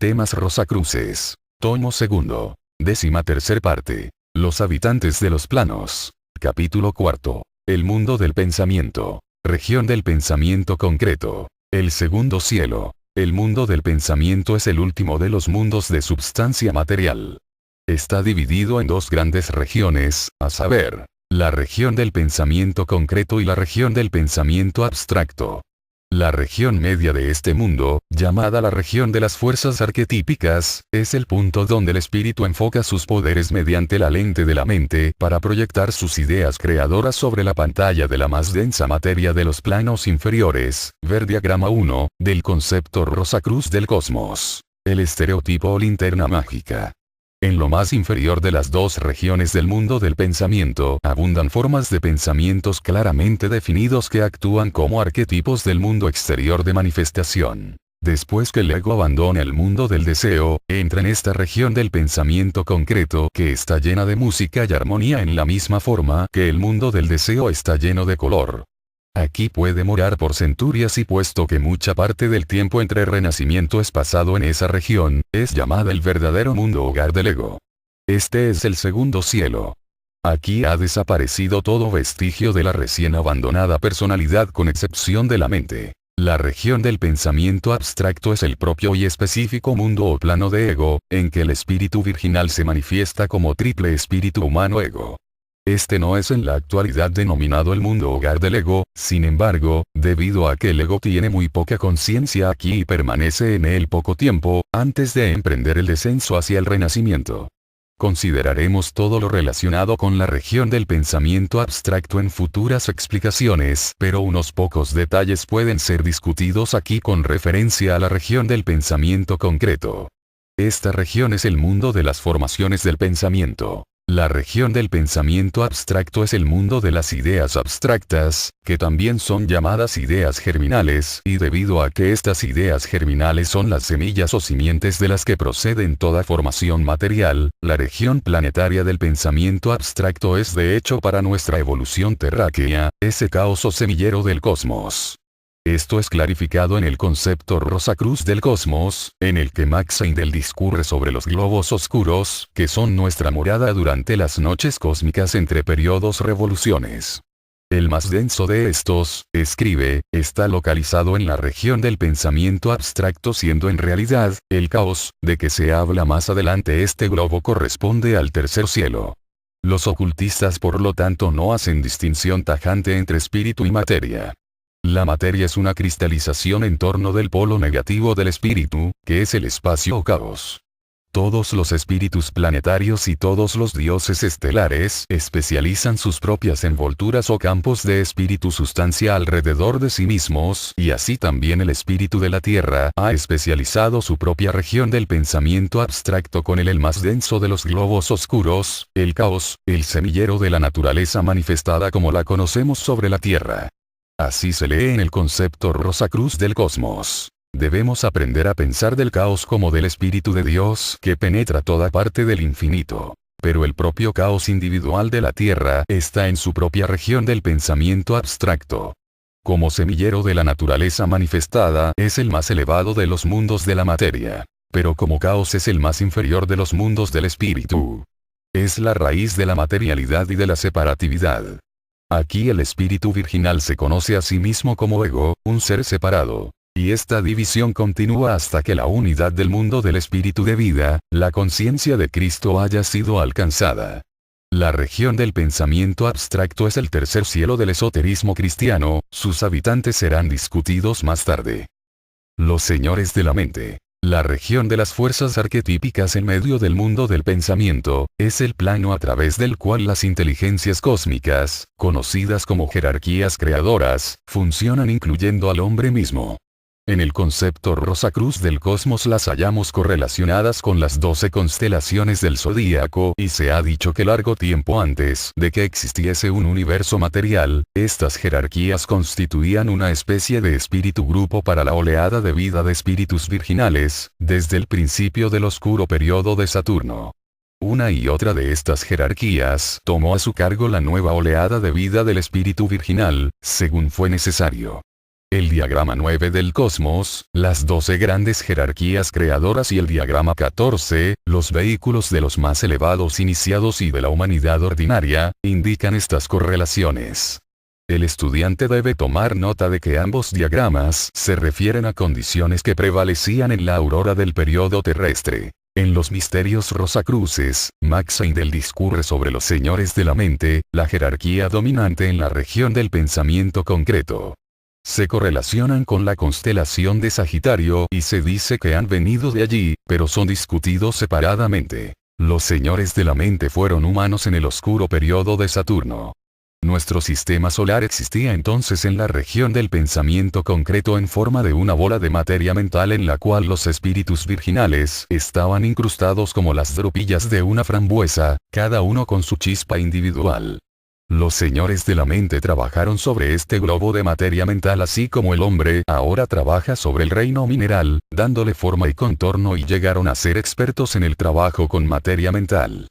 Temas Rosacruces. Tomo segundo. 13ª parte. Los habitantes de los planos. Capítulo 4. El mundo del pensamiento. Región del pensamiento concreto. El segundo cielo. El mundo del pensamiento es el último de los mundos de substancia material. Está dividido en dos grandes regiones, a saber, la región del pensamiento concreto y la región del pensamiento abstracto. La región media de este mundo, llamada la región de las fuerzas arquetípicas, es el punto donde el espíritu enfoca sus poderes mediante la lente de la mente para proyectar sus ideas creadoras sobre la pantalla de la más densa materia de los planos inferiores. Ver diagrama 1, del concepto Rosacruz del cosmos. El estereotipo o linterna mágica. En lo más inferior de las dos regiones del mundo del pensamiento abundan formas de pensamientos claramente definidos que actúan como arquetipos del mundo exterior de manifestación. Después que el ego abandona el mundo del deseo, entra en esta región del pensamiento concreto que está llena de música y armonía en la misma forma que el mundo del deseo está lleno de color. Aquí puede morar por centurias y puesto que mucha parte del tiempo entre renacimiento es pasado en esa región, es llamada el verdadero mundo hogar del ego. Este es el segundo cielo. Aquí ha desaparecido todo vestigio de la recién abandonada personalidad con excepción de la mente. La región del pensamiento abstracto es el propio y específico mundo o plano de ego, en que el espíritu virginal se manifiesta como triple espíritu humano ego. Este no es en la actualidad denominado el mundo hogar del ego, sin embargo, debido a que el ego tiene muy poca conciencia aquí y permanece en él poco tiempo, antes de emprender el descenso hacia el renacimiento. Consideraremos todo lo relacionado con la región del pensamiento abstracto en futuras explicaciones, pero unos pocos detalles pueden ser discutidos aquí con referencia a la región del pensamiento concreto. Esta región es el mundo de las formaciones del pensamiento. La región del pensamiento abstracto es el mundo de las ideas abstractas, que también son llamadas ideas germinales, y debido a que estas ideas germinales son las semillas o simientes de las que proceden toda formación material, la región planetaria del pensamiento abstracto es de hecho para nuestra evolución terráquea, ese caos o semillero del cosmos. Esto es clarificado en el concepto Rosacruz del cosmos, en el que Max Heindel discurre sobre los globos oscuros, que son nuestra morada durante las noches cósmicas entre periodos revoluciones. El más denso de estos, escribe, está localizado en la región del pensamiento abstracto siendo en realidad, el caos, de que se habla más adelante. Este globo corresponde al tercer cielo. Los ocultistas por lo tanto no hacen distinción tajante entre espíritu y materia. La materia es una cristalización en torno del polo negativo del espíritu, que es el espacio o caos. Todos los espíritus planetarios y todos los dioses estelares especializan sus propias envolturas o campos de espíritu sustancia alrededor de sí mismos, y así también el espíritu de la Tierra ha especializado su propia región del pensamiento abstracto con el más denso de los globos oscuros, el caos, el semillero de la naturaleza manifestada como la conocemos sobre la Tierra. Así se lee en el concepto Rosacruz del cosmos. Debemos aprender a pensar del caos como del Espíritu de Dios que penetra toda parte del infinito. Pero el propio caos individual de la Tierra está en su propia región del pensamiento abstracto. Como semillero de la naturaleza manifestada es el más elevado de los mundos de la materia. Pero como caos es el más inferior de los mundos del espíritu. Es la raíz de la materialidad y de la separatividad. Aquí el espíritu virginal se conoce a sí mismo como ego, un ser separado. Y esta división continúa hasta que la unidad del mundo del espíritu de vida, la conciencia de Cristo haya sido alcanzada. La región del pensamiento abstracto es el tercer cielo del esoterismo cristiano, sus habitantes serán discutidos más tarde. Los señores de la mente. La región de las fuerzas arquetípicas en medio del mundo del pensamiento, es el plano a través del cual las inteligencias cósmicas, conocidas como jerarquías creadoras, funcionan incluyendo al hombre mismo. En el concepto Rosacruz del cosmos las hallamos correlacionadas con las 12 constelaciones del zodíaco y se ha dicho que largo tiempo antes de que existiese un universo material, estas jerarquías constituían una especie de espíritu grupo para la oleada de vida de espíritus virginales, desde el principio del oscuro periodo de Saturno. Una y otra de estas jerarquías tomó a su cargo la nueva oleada de vida del espíritu virginal, según fue necesario. El diagrama 9 del cosmos, las 12 grandes jerarquías creadoras y el diagrama 14, los vehículos de los más elevados iniciados y de la humanidad ordinaria, indican estas correlaciones. El estudiante debe tomar nota de que ambos diagramas se refieren a condiciones que prevalecían en la aurora del período terrestre. En los misterios rosacruces, Max Heindel discurre sobre los señores de la mente, la jerarquía dominante en la región del pensamiento concreto. Se correlacionan con la constelación de Sagitario y se dice que han venido de allí, pero son discutidos separadamente. Los señores de la mente fueron humanos en el oscuro periodo de Saturno. Nuestro sistema solar existía entonces en la región del pensamiento concreto en forma de una bola de materia mental en la cual los espíritus virginales estaban incrustados como las drupillas de una frambuesa, cada uno con su chispa individual. Los señores de la mente trabajaron sobre este globo de materia mental así como el hombre ahora trabaja sobre el reino mineral, dándole forma y contorno y llegaron a ser expertos en el trabajo con materia mental.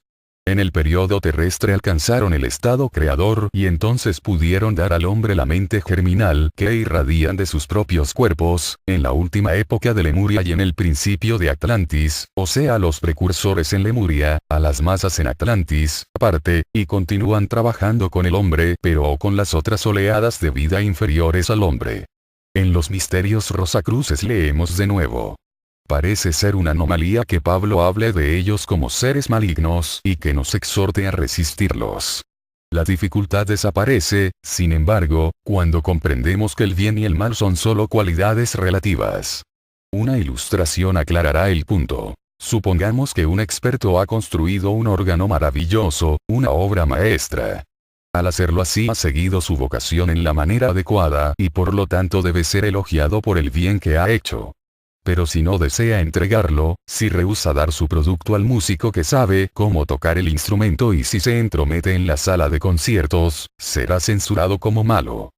En el periodo terrestre alcanzaron el estado creador y entonces pudieron dar al hombre la mente germinal que irradian de sus propios cuerpos, en la última época de Lemuria y en el principio de Atlantis, o sea los precursores en Lemuria, a las masas en Atlantis, aparte, y continúan trabajando con el hombre pero con las otras oleadas de vida inferiores al hombre. En los misterios rosacruces leemos de nuevo. Parece ser una anomalía que Pablo hable de ellos como seres malignos y que nos exhorte a resistirlos. La dificultad desaparece, sin embargo, cuando comprendemos que el bien y el mal son solo cualidades relativas. Una ilustración aclarará el punto. Supongamos que un experto ha construido un órgano maravilloso, una obra maestra. Al hacerlo así ha seguido su vocación en la manera adecuada y por lo tanto debe ser elogiado por el bien que ha hecho. Pero si no desea entregarlo, si rehúsa dar su producto al músico que sabe cómo tocar el instrumento y si se entromete en la sala de conciertos, será censurado como malo.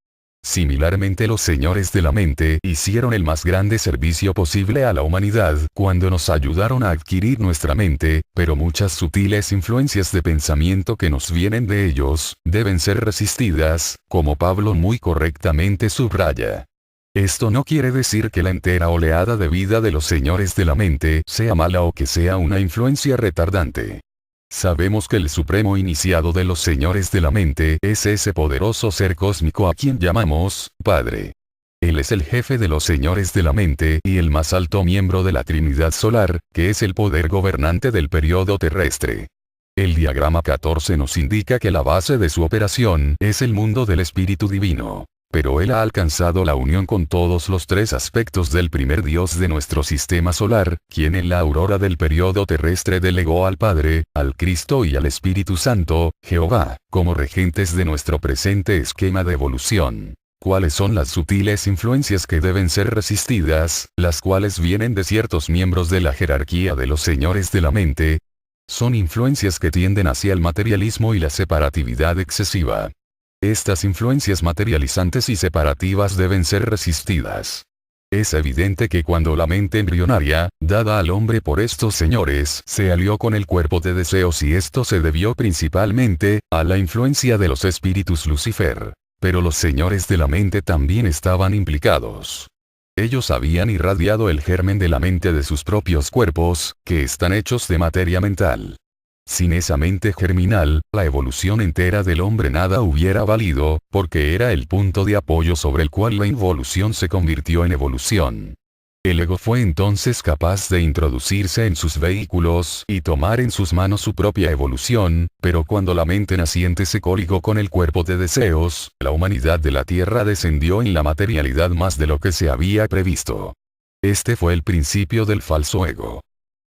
Similarmente los señores de la mente hicieron el más grande servicio posible a la humanidad cuando nos ayudaron a adquirir nuestra mente, pero muchas sutiles influencias de pensamiento que nos vienen de ellos, deben ser resistidas, como Pablo muy correctamente subraya. Esto no quiere decir que la entera oleada de vida de los señores de la mente sea mala o que sea una influencia retardante. Sabemos que el supremo iniciado de los señores de la mente es ese poderoso ser cósmico a quien llamamos Padre. Él es el jefe de los señores de la mente y el más alto miembro de la Trinidad Solar, que es el poder gobernante del periodo terrestre. El diagrama 14 nos indica que la base de su operación es el mundo del Espíritu Divino. Pero él ha alcanzado la unión con todos los tres aspectos del primer Dios de nuestro sistema solar, quien en la aurora del periodo terrestre delegó al Padre, al Cristo y al Espíritu Santo, Jehová, como regentes de nuestro presente esquema de evolución. ¿Cuáles son las sutiles influencias que deben ser resistidas, las cuales vienen de ciertos miembros de la jerarquía de los señores de la mente? Son influencias que tienden hacia el materialismo y la separatividad excesiva. Estas influencias materializantes y separativas deben ser resistidas. Es evidente que cuando la mente embrionaria, dada al hombre por estos señores, se alió con el cuerpo de deseos y esto se debió principalmente, a la influencia de los espíritus Lucifer. Pero los señores de la mente también estaban implicados. Ellos habían irradiado el germen de la mente de sus propios cuerpos, que están hechos de materia mental. Sin esa mente germinal, la evolución entera del hombre nada hubiera valido, porque era el punto de apoyo sobre el cual la involución se convirtió en evolución. El ego fue entonces capaz de introducirse en sus vehículos y tomar en sus manos su propia evolución, pero cuando la mente naciente se coligó con el cuerpo de deseos, la humanidad de la Tierra descendió en la materialidad más de lo que se había previsto. Este fue el principio del falso ego.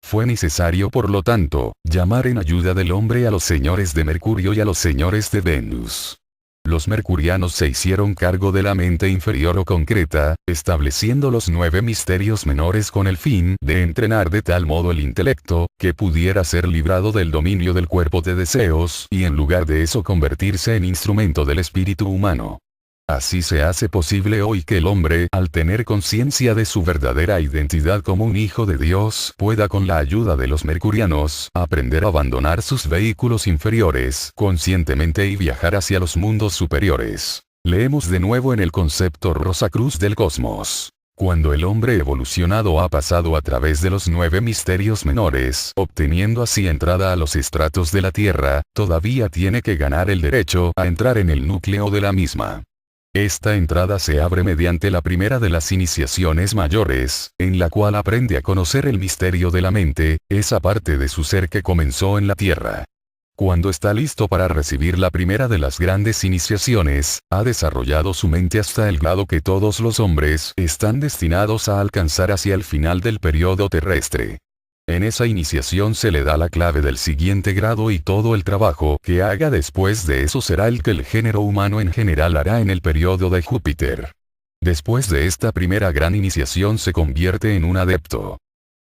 Fue necesario por lo tanto, llamar en ayuda del hombre a los señores de Mercurio y a los señores de Venus. Los mercurianos se hicieron cargo de la mente inferior o concreta, estableciendo los 9 misterios menores con el fin de entrenar de tal modo el intelecto, que pudiera ser librado del dominio del cuerpo de deseos y en lugar de eso convertirse en instrumento del espíritu humano. Así se hace posible hoy que el hombre, al tener conciencia de su verdadera identidad como un hijo de Dios, pueda con la ayuda de los mercurianos, aprender a abandonar sus vehículos inferiores conscientemente y viajar hacia los mundos superiores. Leemos de nuevo en el concepto Rosacruz del cosmos. Cuando el hombre evolucionado ha pasado a través de los 9 misterios menores, obteniendo así entrada a los estratos de la Tierra, todavía tiene que ganar el derecho a entrar en el núcleo de la misma. Esta entrada se abre mediante la primera de las iniciaciones mayores, en la cual aprende a conocer el misterio de la mente, esa parte de su ser que comenzó en la Tierra. Cuando está listo para recibir la primera de las grandes iniciaciones, ha desarrollado su mente hasta el grado que todos los hombres están destinados a alcanzar hacia el final del periodo terrestre. En esa iniciación se le da la clave del siguiente grado y todo el trabajo que haga después de eso será el que el género humano en general hará en el periodo de Júpiter. Después de esta primera gran iniciación se convierte en un adepto.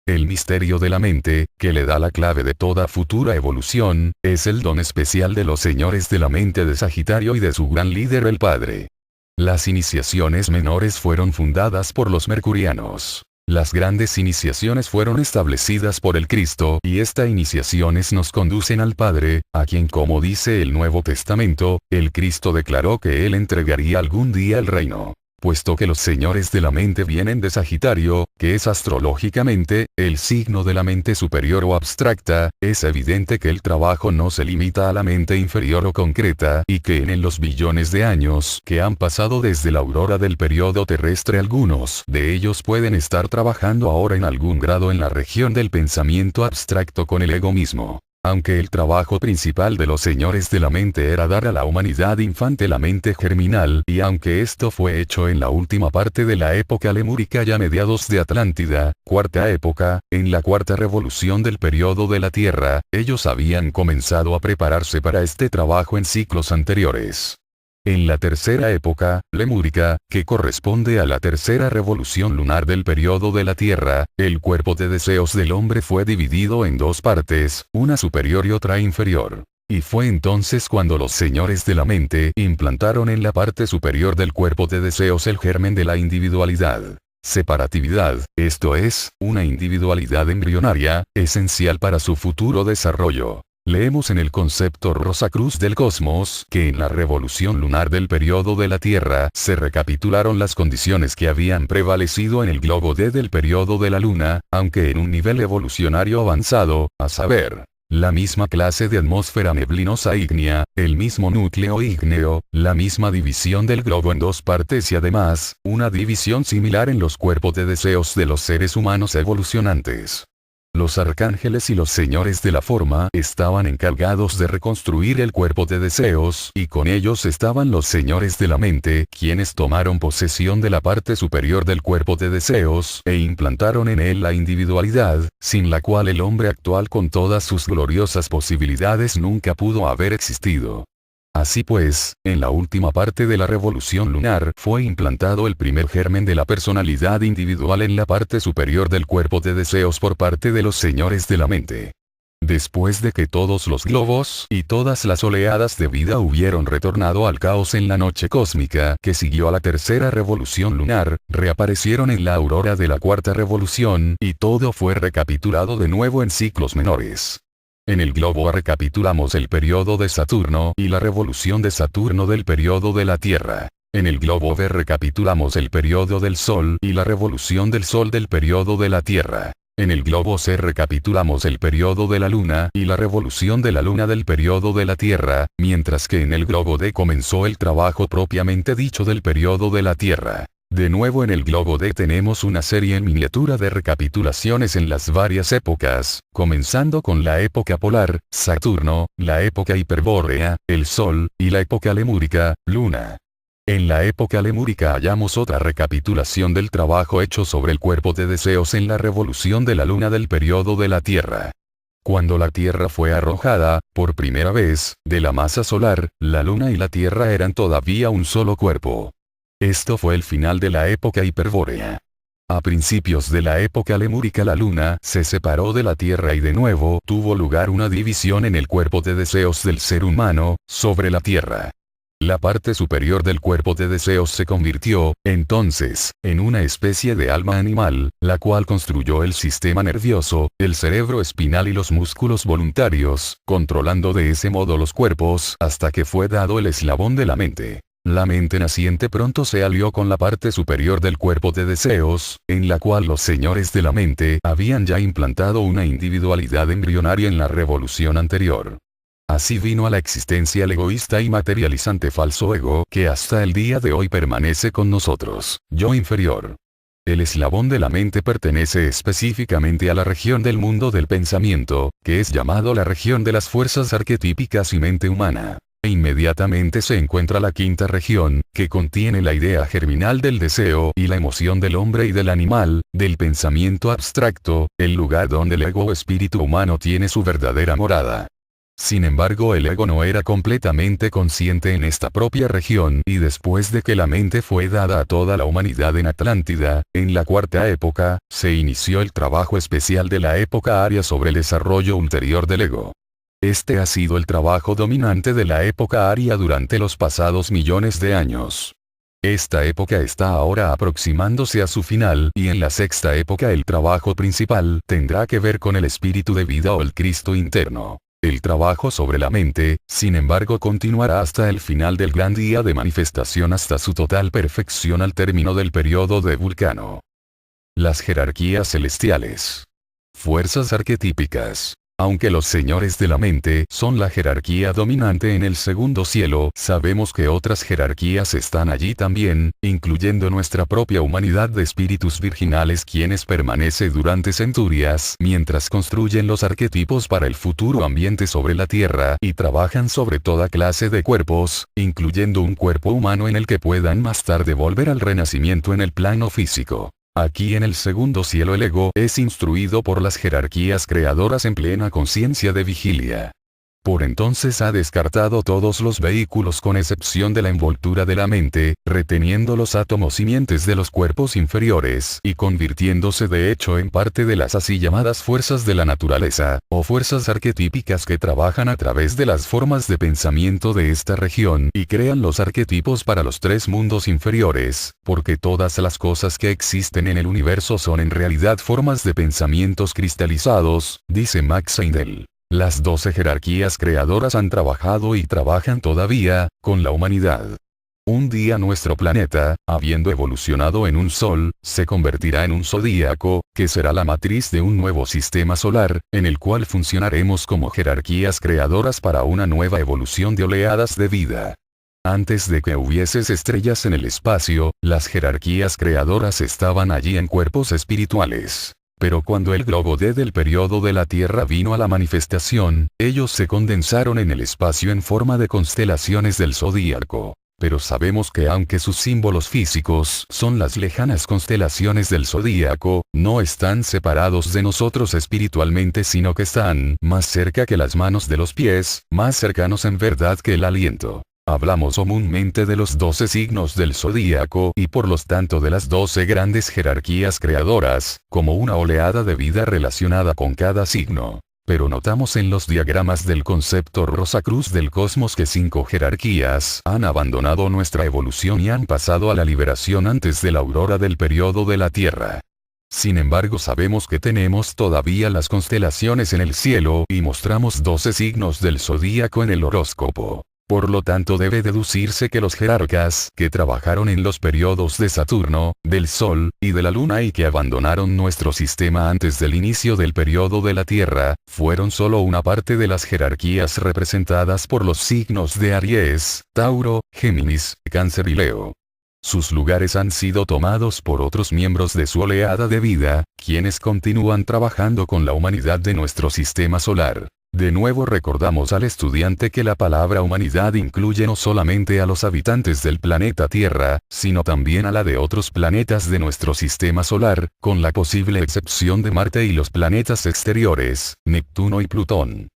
El misterio de la mente, que le da la clave de toda futura evolución, es el don especial de los señores de la mente de Sagitario y de su gran líder el Padre. Las iniciaciones menores fueron fundadas por los mercurianos. Las grandes iniciaciones fueron establecidas por el Cristo y estas iniciaciones nos conducen al Padre, a quien como dice el Nuevo Testamento, el Cristo declaró que Él entregaría algún día el reino. Puesto que los señores de la mente vienen de Sagitario, que es astrológicamente, el signo de la mente superior o abstracta, es evidente que el trabajo no se limita a la mente inferior o concreta y que en los billones de años que han pasado desde la aurora del periodo terrestre algunos de ellos pueden estar trabajando ahora en algún grado en la región del pensamiento abstracto con el ego mismo. Aunque el trabajo principal de los señores de la mente era dar a la humanidad infante la mente germinal, y aunque esto fue hecho en la última parte de la época lemúrica ya mediados de Atlántida, cuarta época, en la cuarta revolución del periodo de la Tierra, ellos habían comenzado a prepararse para este trabajo en ciclos anteriores. En la tercera época, lemúrica, que corresponde a la tercera revolución lunar del periodo de la Tierra, el cuerpo de deseos del hombre fue dividido en dos partes, una superior y otra inferior. Y fue entonces cuando los señores de la mente implantaron en la parte superior del cuerpo de deseos el germen de la individualidad. Separatividad, esto es, una individualidad embrionaria, esencial para su futuro desarrollo. Leemos en el concepto Rosacruz del cosmos que en la revolución lunar del periodo de la Tierra se recapitularon las condiciones que habían prevalecido en el globo D del periodo de la Luna, aunque en un nivel evolucionario avanzado, a saber, la misma clase de atmósfera neblinosa ígnea, el mismo núcleo ígneo, la misma división del globo en dos partes y además, una división similar en los cuerpos de deseos de los seres humanos evolucionantes. Los arcángeles y los señores de la forma estaban encargados de reconstruir el cuerpo de deseos y con ellos estaban los señores de la mente, quienes tomaron posesión de la parte superior del cuerpo de deseos e implantaron en él la individualidad, sin la cual el hombre actual con todas sus gloriosas posibilidades nunca pudo haber existido. Así pues, en la última parte de la revolución lunar fue implantado el primer germen de la personalidad individual en la parte superior del cuerpo de deseos por parte de los señores de la mente. Después de que todos los globos y todas las oleadas de vida hubieron retornado al caos en la noche cósmica que siguió a la tercera revolución lunar, reaparecieron en la aurora de la cuarta revolución y todo fue recapitulado de nuevo en ciclos menores. En el globo A recapitulamos el periodo de Saturno y la revolución de Saturno del periodo de la Tierra. En el globo B recapitulamos el periodo del Sol y la revolución del Sol del periodo de la Tierra. En el globo C recapitulamos el periodo de la Luna y la revolución de la Luna del periodo de la Tierra, mientras que en el globo D comenzó el trabajo propiamente dicho del periodo de la Tierra. De nuevo en el globo D tenemos una serie en miniatura de recapitulaciones en las varias épocas, comenzando con la época polar, Saturno, la época hiperbórea, el Sol, y la época lemúrica, Luna. En la época lemúrica hallamos otra recapitulación del trabajo hecho sobre el cuerpo de deseos en la revolución de la Luna del periodo de la Tierra. Cuando la Tierra fue arrojada, por primera vez, de la masa solar, la Luna y la Tierra eran todavía un solo cuerpo. Esto fue el final de la época hiperbórea. A principios de la época lemúrica la Luna se separó de la Tierra y de nuevo tuvo lugar una división en el cuerpo de deseos del ser humano, sobre la Tierra. La parte superior del cuerpo de deseos se convirtió, entonces, en una especie de alma animal, la cual construyó el sistema nervioso, el cerebro espinal y los músculos voluntarios, controlando de ese modo los cuerpos hasta que fue dado el eslabón de la mente. La mente naciente pronto se alió con la parte superior del cuerpo de deseos, en la cual los señores de la mente habían ya implantado una individualidad embrionaria en la revolución anterior. Así vino a la existencia el egoísta y materializante falso ego que hasta el día de hoy permanece con nosotros, yo inferior. El eslabón de la mente pertenece específicamente a la región del mundo del pensamiento, que es llamado la región de las fuerzas arquetípicas y mente humana. E inmediatamente se encuentra la quinta región, que contiene la idea germinal del deseo y la emoción del hombre y del animal, del pensamiento abstracto, el lugar donde el ego o espíritu humano tiene su verdadera morada. Sin embargo, el ego no era completamente consciente en esta propia región y después de que la mente fue dada a toda la humanidad en Atlántida, en la cuarta época, se inició el trabajo especial de la época aria sobre el desarrollo ulterior del ego. Este ha sido el trabajo dominante de la época aria durante los pasados millones de años. Esta época está ahora aproximándose a su final y en la sexta época el trabajo principal tendrá que ver con el espíritu de vida o el Cristo interno. El trabajo sobre la mente, sin embargo, continuará hasta el final del gran día de manifestación hasta su total perfección al término del periodo de Vulcano. Las jerarquías celestiales. Fuerzas arquetípicas. Aunque los señores de la mente son la jerarquía dominante en el segundo cielo, sabemos que otras jerarquías están allí también, incluyendo nuestra propia humanidad de espíritus virginales quienes permanecen durante centurias mientras construyen los arquetipos para el futuro ambiente sobre la tierra y trabajan sobre toda clase de cuerpos, incluyendo un cuerpo humano en el que puedan más tarde volver al renacimiento en el plano físico. Aquí en el segundo cielo el ego es instruido por las jerarquías creadoras en plena conciencia de vigilia. Por entonces ha descartado todos los vehículos con excepción de la envoltura de la mente, reteniendo los átomos simientes de los cuerpos inferiores y convirtiéndose de hecho en parte de las así llamadas fuerzas de la naturaleza, o fuerzas arquetípicas que trabajan a través de las formas de pensamiento de esta región y crean los arquetipos para los tres mundos inferiores, porque todas las cosas que existen en el universo son en realidad formas de pensamientos cristalizados, dice Max Seidel. Las 12 jerarquías creadoras han trabajado y trabajan todavía, con la humanidad. Un día nuestro planeta, habiendo evolucionado en un sol, se convertirá en un zodíaco, que será la matriz de un nuevo sistema solar, en el cual funcionaremos como jerarquías creadoras para una nueva evolución de oleadas de vida. Antes de que hubieses estrellas en el espacio, las jerarquías creadoras estaban allí en cuerpos espirituales. Pero cuando el globo D del periodo de la Tierra vino a la manifestación, ellos se condensaron en el espacio en forma de constelaciones del zodíaco. Pero sabemos que aunque sus símbolos físicos son las lejanas constelaciones del zodíaco, no están separados de nosotros espiritualmente sino que están más cerca que las manos de los pies, más cercanos en verdad que el aliento. Hablamos comúnmente de los 12 signos del zodíaco y por lo tanto de las 12 grandes jerarquías creadoras, como una oleada de vida relacionada con cada signo. Pero notamos en los diagramas del concepto Rosacruz del cosmos que 5 jerarquías han abandonado nuestra evolución y han pasado a la liberación antes de la aurora del periodo de la Tierra. Sin embargo, sabemos que tenemos todavía las constelaciones en el cielo y mostramos 12 signos del zodíaco en el horóscopo. Por lo tanto debe deducirse que los jerarcas que trabajaron en los periodos de Saturno, del Sol, y de la Luna y que abandonaron nuestro sistema antes del inicio del periodo de la Tierra, fueron solo una parte de las jerarquías representadas por los signos de Aries, Tauro, Géminis, Cáncer y Leo. Sus lugares han sido tomados por otros miembros de su oleada de vida, quienes continúan trabajando con la humanidad de nuestro sistema solar. De nuevo recordamos al estudiante que la palabra humanidad incluye no solamente a los habitantes del planeta Tierra, sino también a la de otros planetas de nuestro sistema solar, con la posible excepción de Marte y los planetas exteriores, Neptuno y Plutón.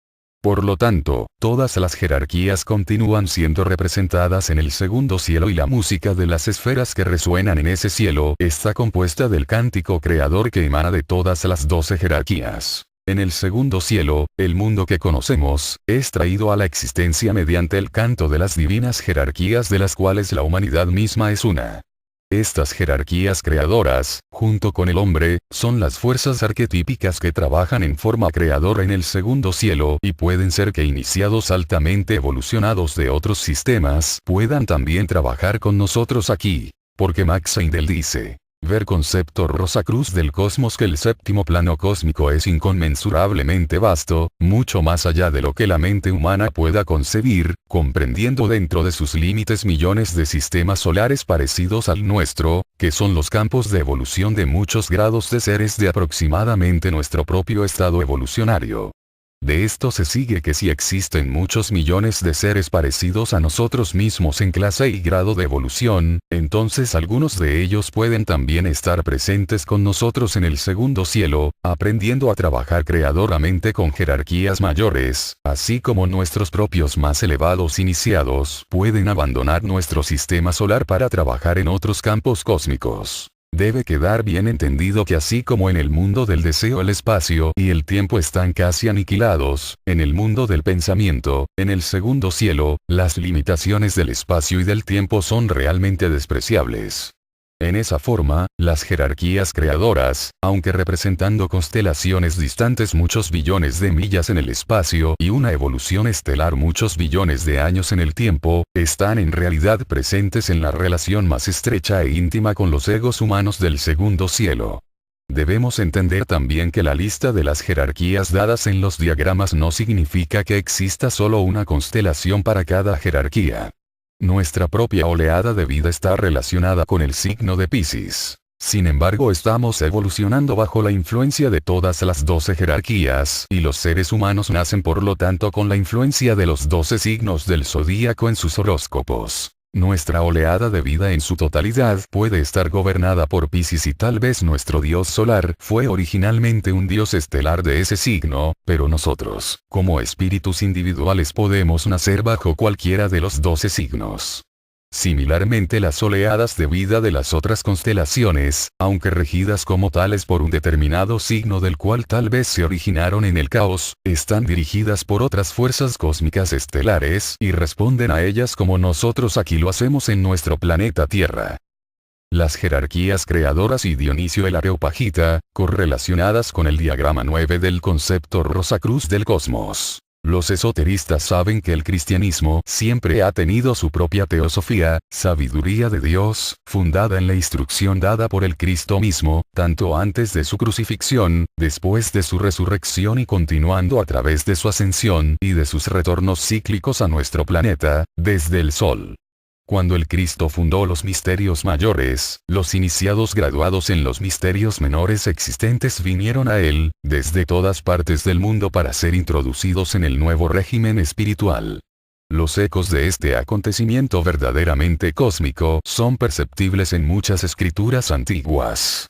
Por lo tanto, todas las jerarquías continúan siendo representadas en el segundo cielo y la música de las esferas que resuenan en ese cielo está compuesta del cántico creador que emana de todas las 12 jerarquías. En el segundo cielo, el mundo que conocemos, es traído a la existencia mediante el canto de las divinas jerarquías de las cuales la humanidad misma es una. Estas jerarquías creadoras, junto con el hombre, son las fuerzas arquetípicas que trabajan en forma creadora en el segundo cielo y pueden ser que iniciados altamente evolucionados de otros sistemas puedan también trabajar con nosotros aquí. Porque Max Heindel dice, ver concepto Rosacruz del cosmos que el séptimo plano cósmico es inconmensurablemente vasto, mucho más allá de lo que la mente humana pueda concebir, comprendiendo dentro de sus límites millones de sistemas solares parecidos al nuestro, que son los campos de evolución de muchos grados de seres de aproximadamente nuestro propio estado evolucionario. De esto se sigue que si existen muchos millones de seres parecidos a nosotros mismos en clase y grado de evolución, entonces algunos de ellos pueden también estar presentes con nosotros en el segundo cielo, aprendiendo a trabajar creadoramente con jerarquías mayores, así como nuestros propios más elevados iniciados pueden abandonar nuestro sistema solar para trabajar en otros campos cósmicos. Debe quedar bien entendido que así como en el mundo del deseo el espacio y el tiempo están casi aniquilados, en el mundo del pensamiento, en el segundo cielo, las limitaciones del espacio y del tiempo son realmente despreciables. En esa forma, las jerarquías creadoras, aunque representando constelaciones distantes muchos billones de millas en el espacio y una evolución estelar muchos billones de años en el tiempo, están en realidad presentes en la relación más estrecha e íntima con los egos humanos del segundo cielo. Debemos entender también que la lista de las jerarquías dadas en los diagramas no significa que exista solo una constelación para cada jerarquía. Nuestra propia oleada de vida está relacionada con el signo de Piscis. Sin embargo, estamos evolucionando bajo la influencia de todas las 12 jerarquías, y los seres humanos nacen por lo tanto con la influencia de los 12 signos del zodíaco en sus horóscopos. Nuestra oleada de vida en su totalidad puede estar gobernada por Piscis y tal vez nuestro dios solar fue originalmente un dios estelar de ese signo, pero nosotros, como espíritus individuales podemos nacer bajo cualquiera de los 12 signos. Similarmente las oleadas de vida de las otras constelaciones, aunque regidas como tales por un determinado signo del cual tal vez se originaron en el caos, están dirigidas por otras fuerzas cósmicas estelares y responden a ellas como nosotros aquí lo hacemos en nuestro planeta Tierra. Las jerarquías creadoras y Dionisio el Areopagita, correlacionadas con el diagrama 9 del concepto Rosacruz del cosmos. Los esoteristas saben que el cristianismo siempre ha tenido su propia teosofía, sabiduría de Dios, fundada en la instrucción dada por el Cristo mismo, tanto antes de su crucifixión, después de su resurrección y continuando a través de su ascensión y de sus retornos cíclicos a nuestro planeta, desde el Sol. Cuando el Cristo fundó los misterios mayores, los iniciados graduados en los misterios menores existentes vinieron a él, desde todas partes del mundo para ser introducidos en el nuevo régimen espiritual. Los ecos de este acontecimiento verdaderamente cósmico son perceptibles en muchas escrituras antiguas.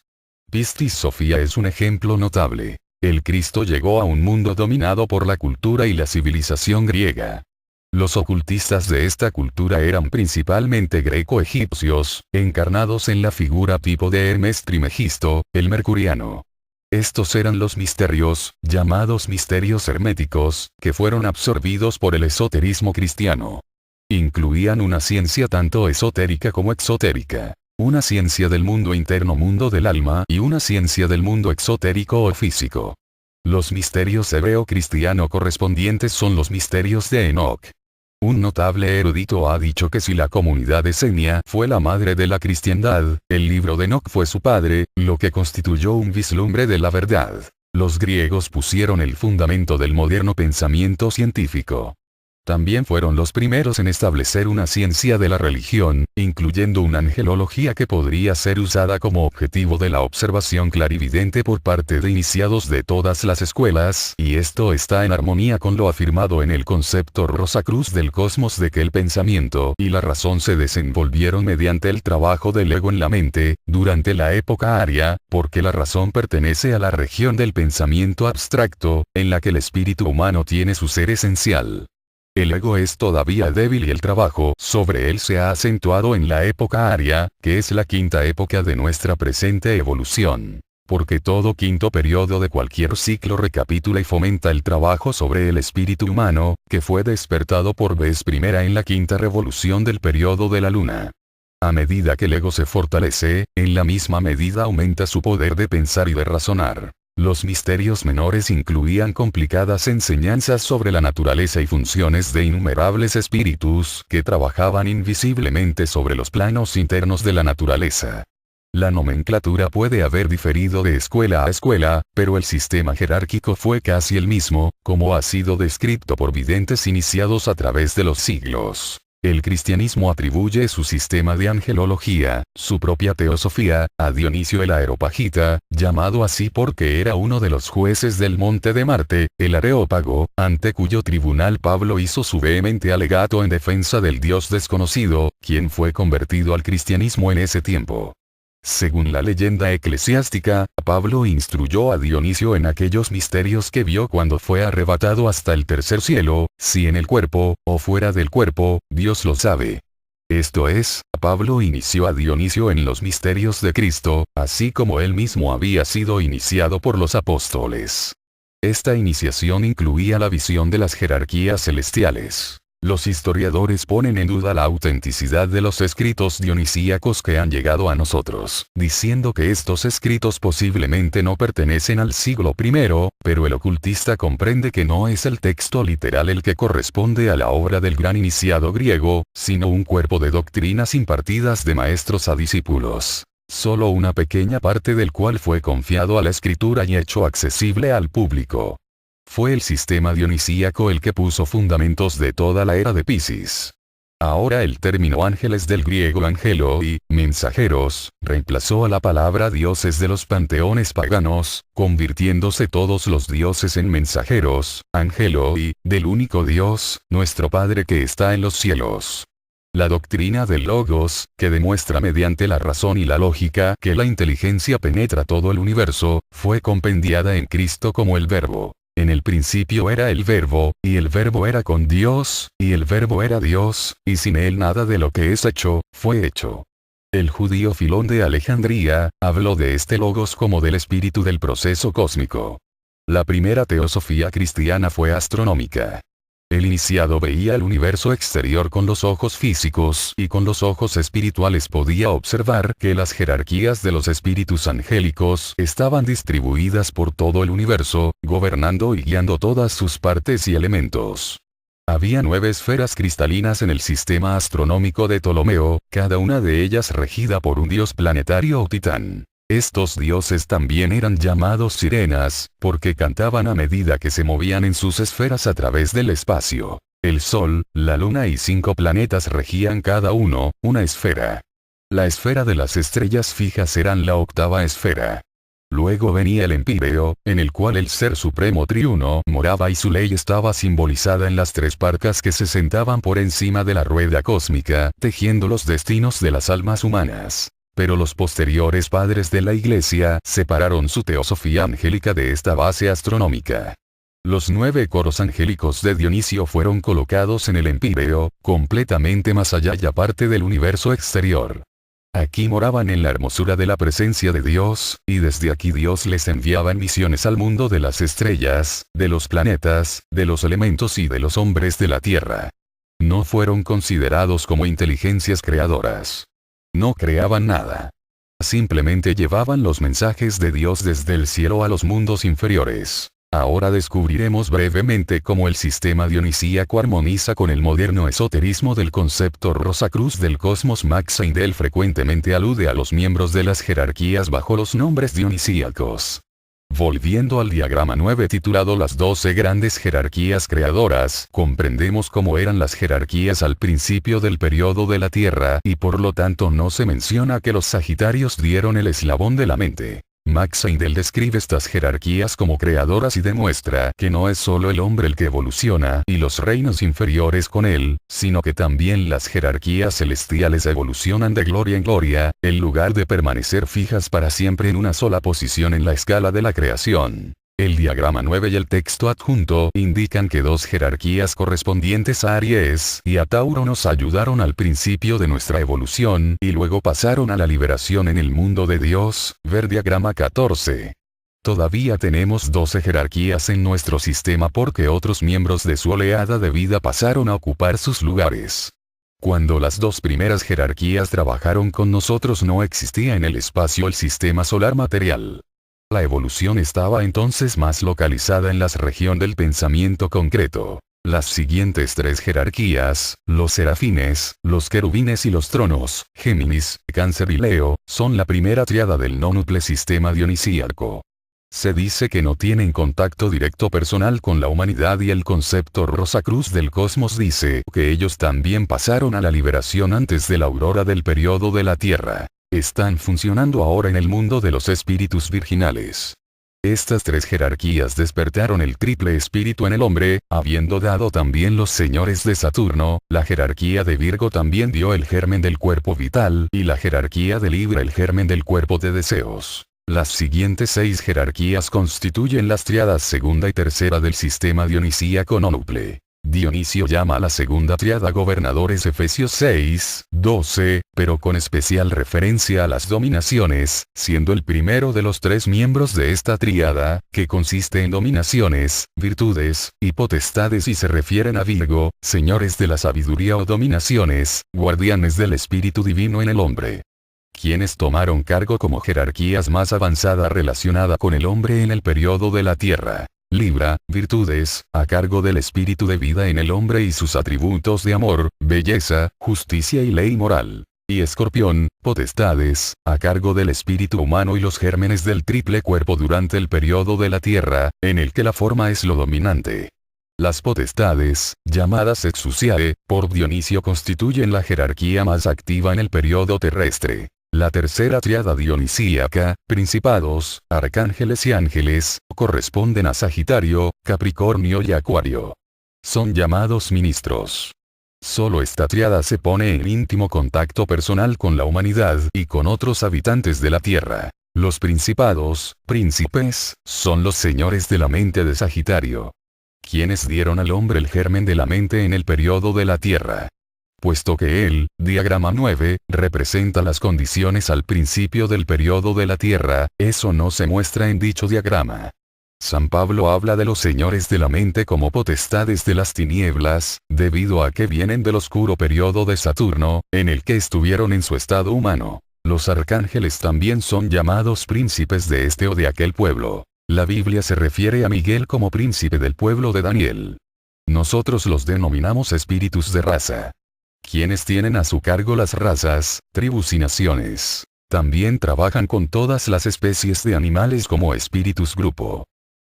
Piscis Sophia es un ejemplo notable. El Cristo llegó a un mundo dominado por la cultura y la civilización griega. Los ocultistas de esta cultura eran principalmente greco-egipcios, encarnados en la figura tipo de Hermes Trimegisto, el mercuriano. Estos eran los misterios, llamados misterios herméticos, que fueron absorbidos por el esoterismo cristiano. Incluían una ciencia tanto esotérica como exotérica, una ciencia del mundo interno, mundo del alma, y una ciencia del mundo exotérico o físico. Los misterios hebreo-cristiano correspondientes son los misterios de Enoch. Un notable erudito ha dicho que si la comunidad esenia fue la madre de la cristiandad, el libro de Enoch fue su padre, lo que constituyó un vislumbre de la verdad. Los griegos pusieron el fundamento del moderno pensamiento científico. También fueron los primeros en establecer una ciencia de la religión, incluyendo una angelología que podría ser usada como objetivo de la observación clarividente por parte de iniciados de todas las escuelas, y esto está en armonía con lo afirmado en el concepto Rosacruz del cosmos de que el pensamiento y la razón se desenvolvieron mediante el trabajo del ego en la mente, durante la época aria, porque la razón pertenece a la región del pensamiento abstracto, en la que el espíritu humano tiene su ser esencial. El ego es todavía débil y el trabajo sobre él se ha acentuado en la época aria, que es la quinta época de nuestra presente evolución. Porque todo quinto periodo de cualquier ciclo recapitula y fomenta el trabajo sobre el espíritu humano, que fue despertado por vez primera en la quinta revolución del periodo de la luna. A medida que el ego se fortalece, en la misma medida aumenta su poder de pensar y de razonar. Los misterios menores incluían complicadas enseñanzas sobre la naturaleza y funciones de innumerables espíritus que trabajaban invisiblemente sobre los planos internos de la naturaleza. La nomenclatura puede haber diferido de escuela a escuela, pero el sistema jerárquico fue casi el mismo, como ha sido descrito por videntes iniciados a través de los siglos. El cristianismo atribuye su sistema de angelología, su propia teosofía, a Dionisio el Areópagita, llamado así porque era uno de los jueces del monte de Marte, el Areópago, ante cuyo tribunal Pablo hizo su vehemente alegato en defensa del Dios desconocido, quien fue convertido al cristianismo en ese tiempo. Según la leyenda eclesiástica, Pablo instruyó a Dionisio en aquellos misterios que vio cuando fue arrebatado hasta el tercer cielo, si en el cuerpo, o fuera del cuerpo, Dios lo sabe. Esto es, Pablo inició a Dionisio en los misterios de Cristo, así como él mismo había sido iniciado por los apóstoles. Esta iniciación incluía la visión de las jerarquías celestiales. Los historiadores ponen en duda la autenticidad de los escritos dionisíacos que han llegado a nosotros, diciendo que estos escritos posiblemente no pertenecen al siglo I, pero el ocultista comprende que no es el texto literal el que corresponde a la obra del gran iniciado griego, sino un cuerpo de doctrinas impartidas de maestros a discípulos, solo una pequeña parte del cual fue confiado a la escritura y hecho accesible al público. Fue el sistema dionisíaco el que puso fundamentos de toda la era de Piscis. Ahora el término ángeles del griego angelo y mensajeros reemplazó a la palabra dioses de los panteones paganos, convirtiéndose todos los dioses en mensajeros, angelo y del único Dios, nuestro Padre que está en los cielos. La doctrina del Logos, que demuestra mediante la razón y la lógica que la inteligencia penetra todo el universo, fue compendiada en Cristo como el Verbo. En el principio era el Verbo, y el Verbo era con Dios, y el Verbo era Dios, y sin él nada de lo que es hecho, fue hecho. El judío Filón de Alejandría, habló de este Logos como del espíritu del proceso cósmico. La primera teosofía cristiana fue astronómica. El iniciado veía el universo exterior con los ojos físicos y con los ojos espirituales podía observar que las jerarquías de los espíritus angélicos estaban distribuidas por todo el universo, gobernando y guiando todas sus partes y elementos. Había 9 esferas cristalinas en el sistema astronómico de Ptolomeo, cada una de ellas regida por un dios planetario o titán. Estos dioses también eran llamados sirenas, porque cantaban a medida que se movían en sus esferas a través del espacio. El Sol, la Luna y 5 planetas regían cada uno, una esfera. La esfera de las estrellas fijas eran la 8ª esfera. Luego venía el Empíreo, en el cual el Ser Supremo Triuno moraba y su ley estaba simbolizada en las 3 parcas que se sentaban por encima de la rueda cósmica, tejiendo los destinos de las almas humanas. Pero los posteriores padres de la Iglesia separaron su teosofía angélica de esta base astronómica. Los 9 coros angélicos de Dionisio fueron colocados en el Empíreo, completamente más allá y aparte del universo exterior. Aquí moraban en la hermosura de la presencia de Dios, y desde aquí Dios les enviaba en misiones al mundo de las estrellas, de los planetas, de los elementos y de los hombres de la tierra. No fueron considerados como inteligencias creadoras. No creaban nada. Simplemente llevaban los mensajes de Dios desde el cielo a los mundos inferiores. Ahora descubriremos brevemente cómo el sistema dionisíaco armoniza con el moderno esoterismo del concepto Rosacruz del cosmos. Max Seidel frecuentemente alude a los miembros de las jerarquías bajo los nombres dionisíacos. Volviendo al diagrama 9 titulado Las 12 grandes jerarquías creadoras, comprendemos cómo eran las jerarquías al principio del periodo de la Tierra y por lo tanto no se menciona que los Sagitarios dieron el eslabón de la mente. Max Seidel describe estas jerarquías como creadoras y demuestra que no es solo el hombre el que evoluciona y los reinos inferiores con él, sino que también las jerarquías celestiales evolucionan de gloria en gloria, en lugar de permanecer fijas para siempre en una sola posición en la escala de la creación. El diagrama 9 y el texto adjunto indican que 2 jerarquías correspondientes a Aries y a Tauro nos ayudaron al principio de nuestra evolución y luego pasaron a la liberación en el mundo de Dios, ver diagrama 14. Todavía tenemos 12 jerarquías en nuestro sistema porque otros miembros de su oleada de vida pasaron a ocupar sus lugares. Cuando las dos primeras jerarquías trabajaron con nosotros no existía en el espacio el sistema solar material. La evolución estaba entonces más localizada en la región del pensamiento concreto. Las siguientes tres jerarquías, los serafines, los querubines y los tronos, Géminis, Cáncer y Leo, son la primera tríada del nónuple sistema dionisíaco. Se dice que no tienen contacto directo personal con la humanidad y el concepto Rosacruz del cosmos dice que ellos también pasaron a la liberación antes de la aurora del periodo de la Tierra. Están funcionando ahora en el mundo de los espíritus virginales. Estas tres jerarquías despertaron el triple espíritu en el hombre, habiendo dado también los señores de Saturno, la jerarquía de Virgo también dio el germen del cuerpo vital y la jerarquía de Libra el germen del cuerpo de deseos. Las siguientes 6 jerarquías constituyen las tríadas segunda y tercera del sistema dionisíaco nónuple. Dionisio llama a la segunda tríada gobernadores Efesios 6, 12, pero con especial referencia a las dominaciones, siendo el primero de los 3 miembros de esta tríada, que consiste en dominaciones, virtudes, y potestades y se refieren a Virgo, señores de la sabiduría o dominaciones, guardianes del espíritu divino en el hombre. Quienes tomaron cargo como jerarquías más avanzada relacionada con el hombre en el periodo de la Tierra. Libra, virtudes, a cargo del espíritu de vida en el hombre y sus atributos de amor, belleza, justicia y ley moral. Y Escorpión, potestades, a cargo del espíritu humano y los gérmenes del triple cuerpo durante el periodo de la Tierra, en el que la forma es lo dominante. Las potestades, llamadas exousiae, por Dionisio constituyen la jerarquía más activa en el periodo terrestre. La tercera tríada dionisíaca, principados, arcángeles y ángeles, corresponden a Sagitario, Capricornio y Acuario. Son llamados ministros. Solo esta tríada se pone en íntimo contacto personal con la humanidad y con otros habitantes de la Tierra. Los principados, príncipes, son los señores de la mente de Sagitario. Quienes dieron al hombre el germen de la mente en el periodo de la Tierra. Puesto que el diagrama 9 representa las condiciones al principio del periodo de la Tierra, eso no se muestra en dicho diagrama. San Pablo habla de los señores de la mente como potestades de las tinieblas, debido a que vienen del oscuro periodo de Saturno, en el que estuvieron en su estado humano. Los arcángeles también son llamados príncipes de este o de aquel pueblo. La Biblia se refiere a Miguel como príncipe del pueblo de Daniel. Nosotros los denominamos espíritus de raza. Quienes tienen a su cargo las razas, tribus y naciones. También trabajan con todas las especies de animales como espíritus grupo.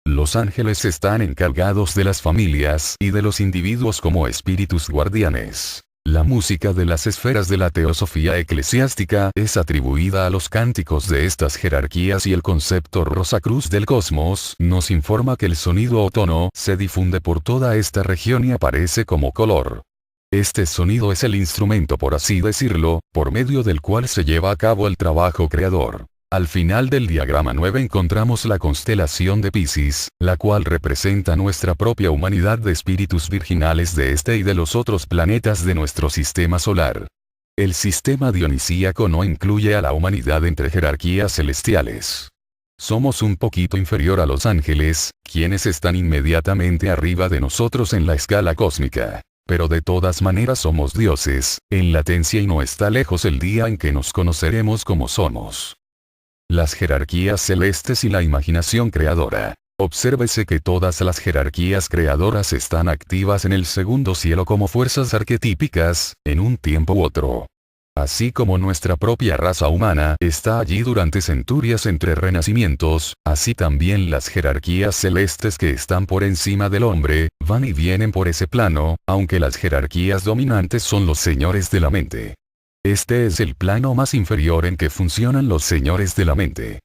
Los ángeles están encargados de las familias y de los individuos como espíritus guardianes. La música de las esferas de la teosofía eclesiástica es atribuida a los cánticos de estas jerarquías y el concepto Rosacruz del cosmos nos informa que el sonido o tono se difunde por toda esta región y aparece como color. Este sonido es el instrumento, por así decirlo, por medio del cual se lleva a cabo el trabajo creador. Al final del diagrama 9 encontramos la constelación de Piscis, la cual representa nuestra propia humanidad de espíritus virginales de este y de los otros planetas de nuestro sistema solar. El sistema dionisíaco no incluye a la humanidad entre jerarquías celestiales. Somos un poquito inferior a los ángeles, quienes están inmediatamente arriba de nosotros en la escala cósmica. Pero de todas maneras somos dioses, en latencia y no está lejos el día en que nos conoceremos como somos. Las jerarquías celestes y la imaginación creadora. Obsérvese que todas las jerarquías creadoras están activas en el segundo cielo como fuerzas arquetípicas, en un tiempo u otro. Así como nuestra propia raza humana está allí durante centurias entre renacimientos, así también las jerarquías celestes que están por encima del hombre, van y vienen por ese plano, aunque las jerarquías dominantes son los señores de la mente. Este es el plano más inferior en que funcionan los señores de la mente.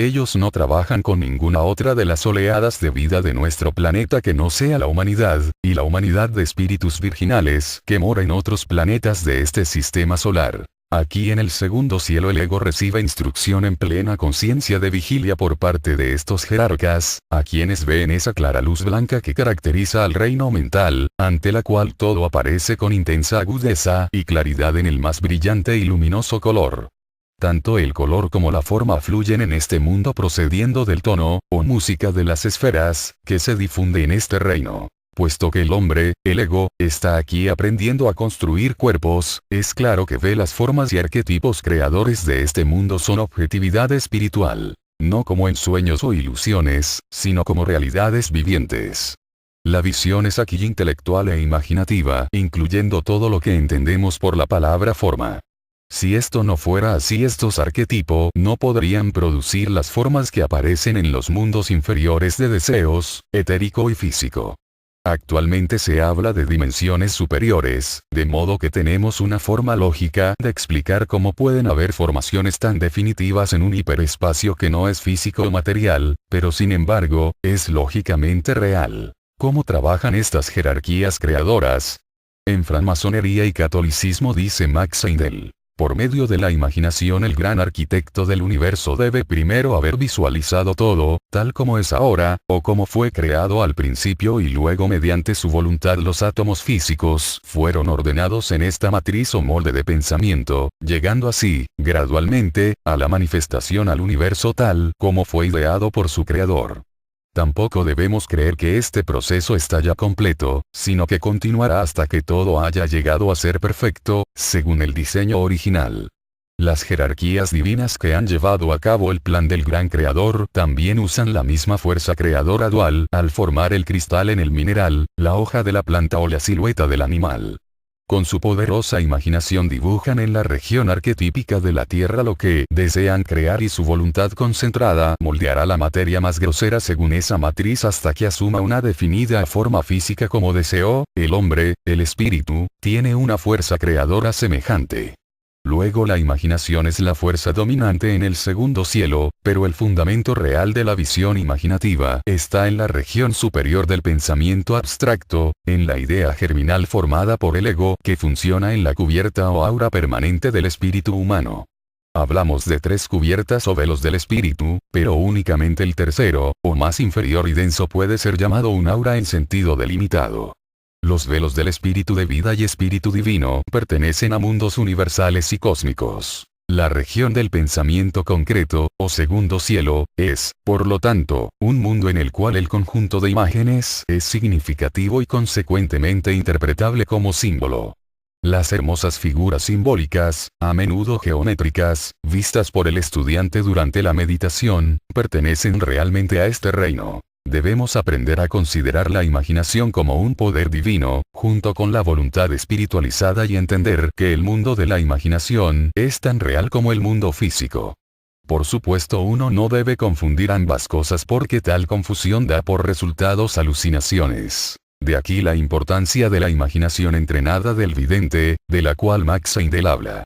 Ellos no trabajan con ninguna otra de las oleadas de vida de nuestro planeta que no sea la humanidad, y la humanidad de espíritus virginales que mora en otros planetas de este sistema solar. Aquí en el segundo cielo el ego recibe instrucción en plena conciencia de vigilia por parte de estos jerarcas, a quienes ven esa clara luz blanca que caracteriza al reino mental, ante la cual todo aparece con intensa agudeza y claridad en el más brillante y luminoso color. Tanto el color como la forma fluyen en este mundo procediendo del tono, o música de las esferas, que se difunde en este reino. Puesto que el hombre, el ego, está aquí aprendiendo a construir cuerpos, es claro que ve las formas y arquetipos creadores de este mundo son objetividad espiritual. No como en sueños o ilusiones, sino como realidades vivientes. La visión es aquí intelectual e imaginativa, incluyendo todo lo que entendemos por la palabra forma. Si esto no fuera así, estos arquetipos no podrían producir las formas que aparecen en los mundos inferiores de deseos, etérico y físico. Actualmente se habla de dimensiones superiores, de modo que tenemos una forma lógica de explicar cómo pueden haber formaciones tan definitivas en un hiperespacio que no es físico o material, pero sin embargo, es lógicamente real. ¿Cómo trabajan estas jerarquías creadoras? En francmasonería y catolicismo dice Max Heindel. Por medio de la imaginación el gran arquitecto del universo debe primero haber visualizado todo, tal como es ahora, o como fue creado al principio y luego mediante su voluntad los átomos físicos fueron ordenados en esta matriz o molde de pensamiento, llegando así, gradualmente, a la manifestación al universo tal como fue ideado por su creador. Tampoco debemos creer que este proceso está ya completo, sino que continuará hasta que todo haya llegado a ser perfecto, según el diseño original. Las jerarquías divinas que han llevado a cabo el plan del gran creador también usan la misma fuerza creadora dual al formar el cristal en el mineral, la hoja de la planta o la silueta del animal. Con su poderosa imaginación dibujan en la región arquetípica de la Tierra lo que desean crear y su voluntad concentrada moldeará la materia más grosera según esa matriz hasta que asuma una definida forma física como deseó. El hombre, el espíritu, tiene una fuerza creadora semejante. Luego la imaginación es la fuerza dominante en el segundo cielo, pero el fundamento real de la visión imaginativa está en la región superior del pensamiento abstracto, en la idea germinal formada por el ego que funciona en la cubierta o aura permanente del espíritu humano. Hablamos de 3 cubiertas o velos del espíritu, pero únicamente el tercero, o más inferior y denso puede ser llamado un aura en sentido delimitado. Los velos del espíritu de vida y espíritu divino pertenecen a mundos universales y cósmicos. La región del pensamiento concreto, o segundo cielo, es, por lo tanto, un mundo en el cual el conjunto de imágenes es significativo y consecuentemente interpretable como símbolo. Las hermosas figuras simbólicas, a menudo geométricas, vistas por el estudiante durante la meditación, pertenecen realmente a este reino. Debemos aprender a considerar la imaginación como un poder divino, junto con la voluntad espiritualizada y entender que el mundo de la imaginación es tan real como el mundo físico. Por supuesto, uno no debe confundir ambas cosas porque tal confusión da por resultados alucinaciones. De aquí la importancia de la imaginación entrenada del vidente, de la cual Max Heindel habla.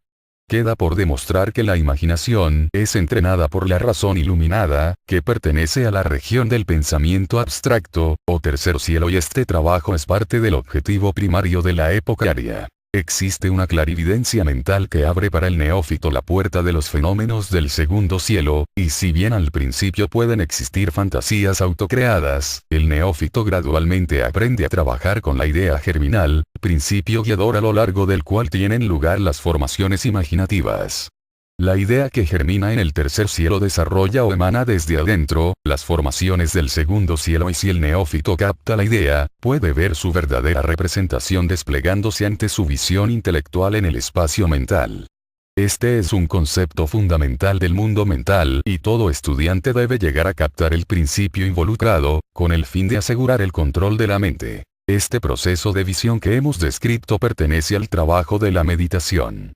Queda por demostrar que la imaginación es entrenada por la razón iluminada, que pertenece a la región del pensamiento abstracto, o tercer cielo, y este trabajo es parte del objetivo primario de la época aria. Existe una clarividencia mental que abre para el neófito la puerta de los fenómenos del segundo cielo, y si bien al principio pueden existir fantasías autocreadas, el neófito gradualmente aprende a trabajar con la idea germinal, principio guiador a lo largo del cual tienen lugar las formaciones imaginativas. La idea que germina en el tercer cielo desarrolla o emana desde adentro las formaciones del segundo cielo, y si el neófito capta la idea, puede ver su verdadera representación desplegándose ante su visión intelectual en el espacio mental. Este es un concepto fundamental del mundo mental y todo estudiante debe llegar a captar el principio involucrado, con el fin de asegurar el control de la mente. Este proceso de visión que hemos descrito pertenece al trabajo de la meditación.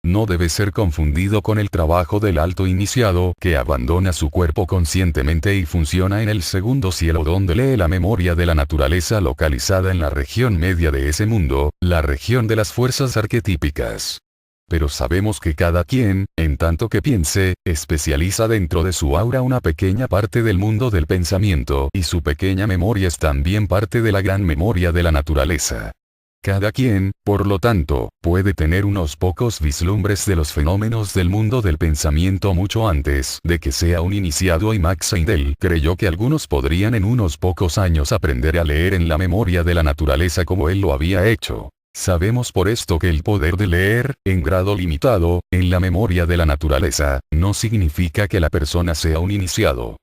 No debe ser confundido con el trabajo del alto iniciado que abandona su cuerpo conscientemente y funciona en el segundo cielo, donde lee la memoria de la naturaleza localizada en la región media de ese mundo, la región de las fuerzas arquetípicas. Pero sabemos que cada quien, en tanto que piense, especializa dentro de su aura una pequeña parte del mundo del pensamiento, y su pequeña memoria es también parte de la gran memoria de la naturaleza. Cada quien, por lo tanto, puede tener unos pocos vislumbres de los fenómenos del mundo del pensamiento mucho antes de que sea un iniciado, y Max Heindel creyó que algunos podrían en unos pocos años aprender a leer en la memoria de la naturaleza como él lo había hecho. Sabemos por esto que el poder de leer, en grado limitado, en la memoria de la naturaleza, no significa que la persona sea un iniciado.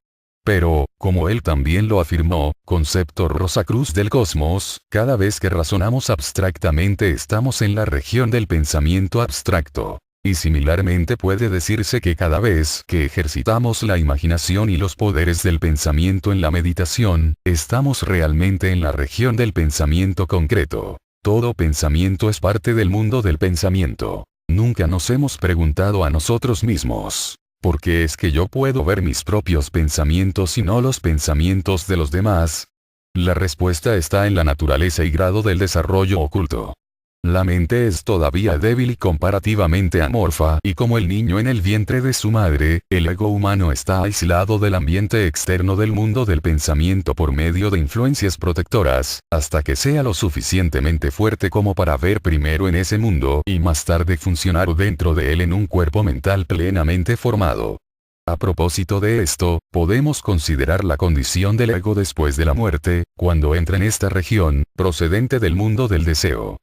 Pero, como él también lo afirmó, concepto Rosacruz del cosmos, cada vez que razonamos abstractamente estamos en la región del pensamiento abstracto. Y similarmente puede decirse que cada vez que ejercitamos la imaginación y los poderes del pensamiento en la meditación, estamos realmente en la región del pensamiento concreto. Todo pensamiento es parte del mundo del pensamiento. Nunca nos hemos preguntado a nosotros mismos, ¿por qué es que yo puedo ver mis propios pensamientos y no los pensamientos de los demás? La respuesta está en la naturaleza y grado del desarrollo oculto. La mente es todavía débil y comparativamente amorfa, y como el niño en el vientre de su madre, el ego humano está aislado del ambiente externo del mundo del pensamiento por medio de influencias protectoras, hasta que sea lo suficientemente fuerte como para ver primero en ese mundo y más tarde funcionar dentro de él en un cuerpo mental plenamente formado. A propósito de esto, podemos considerar la condición del ego después de la muerte, cuando entra en esta región, procedente del mundo del deseo.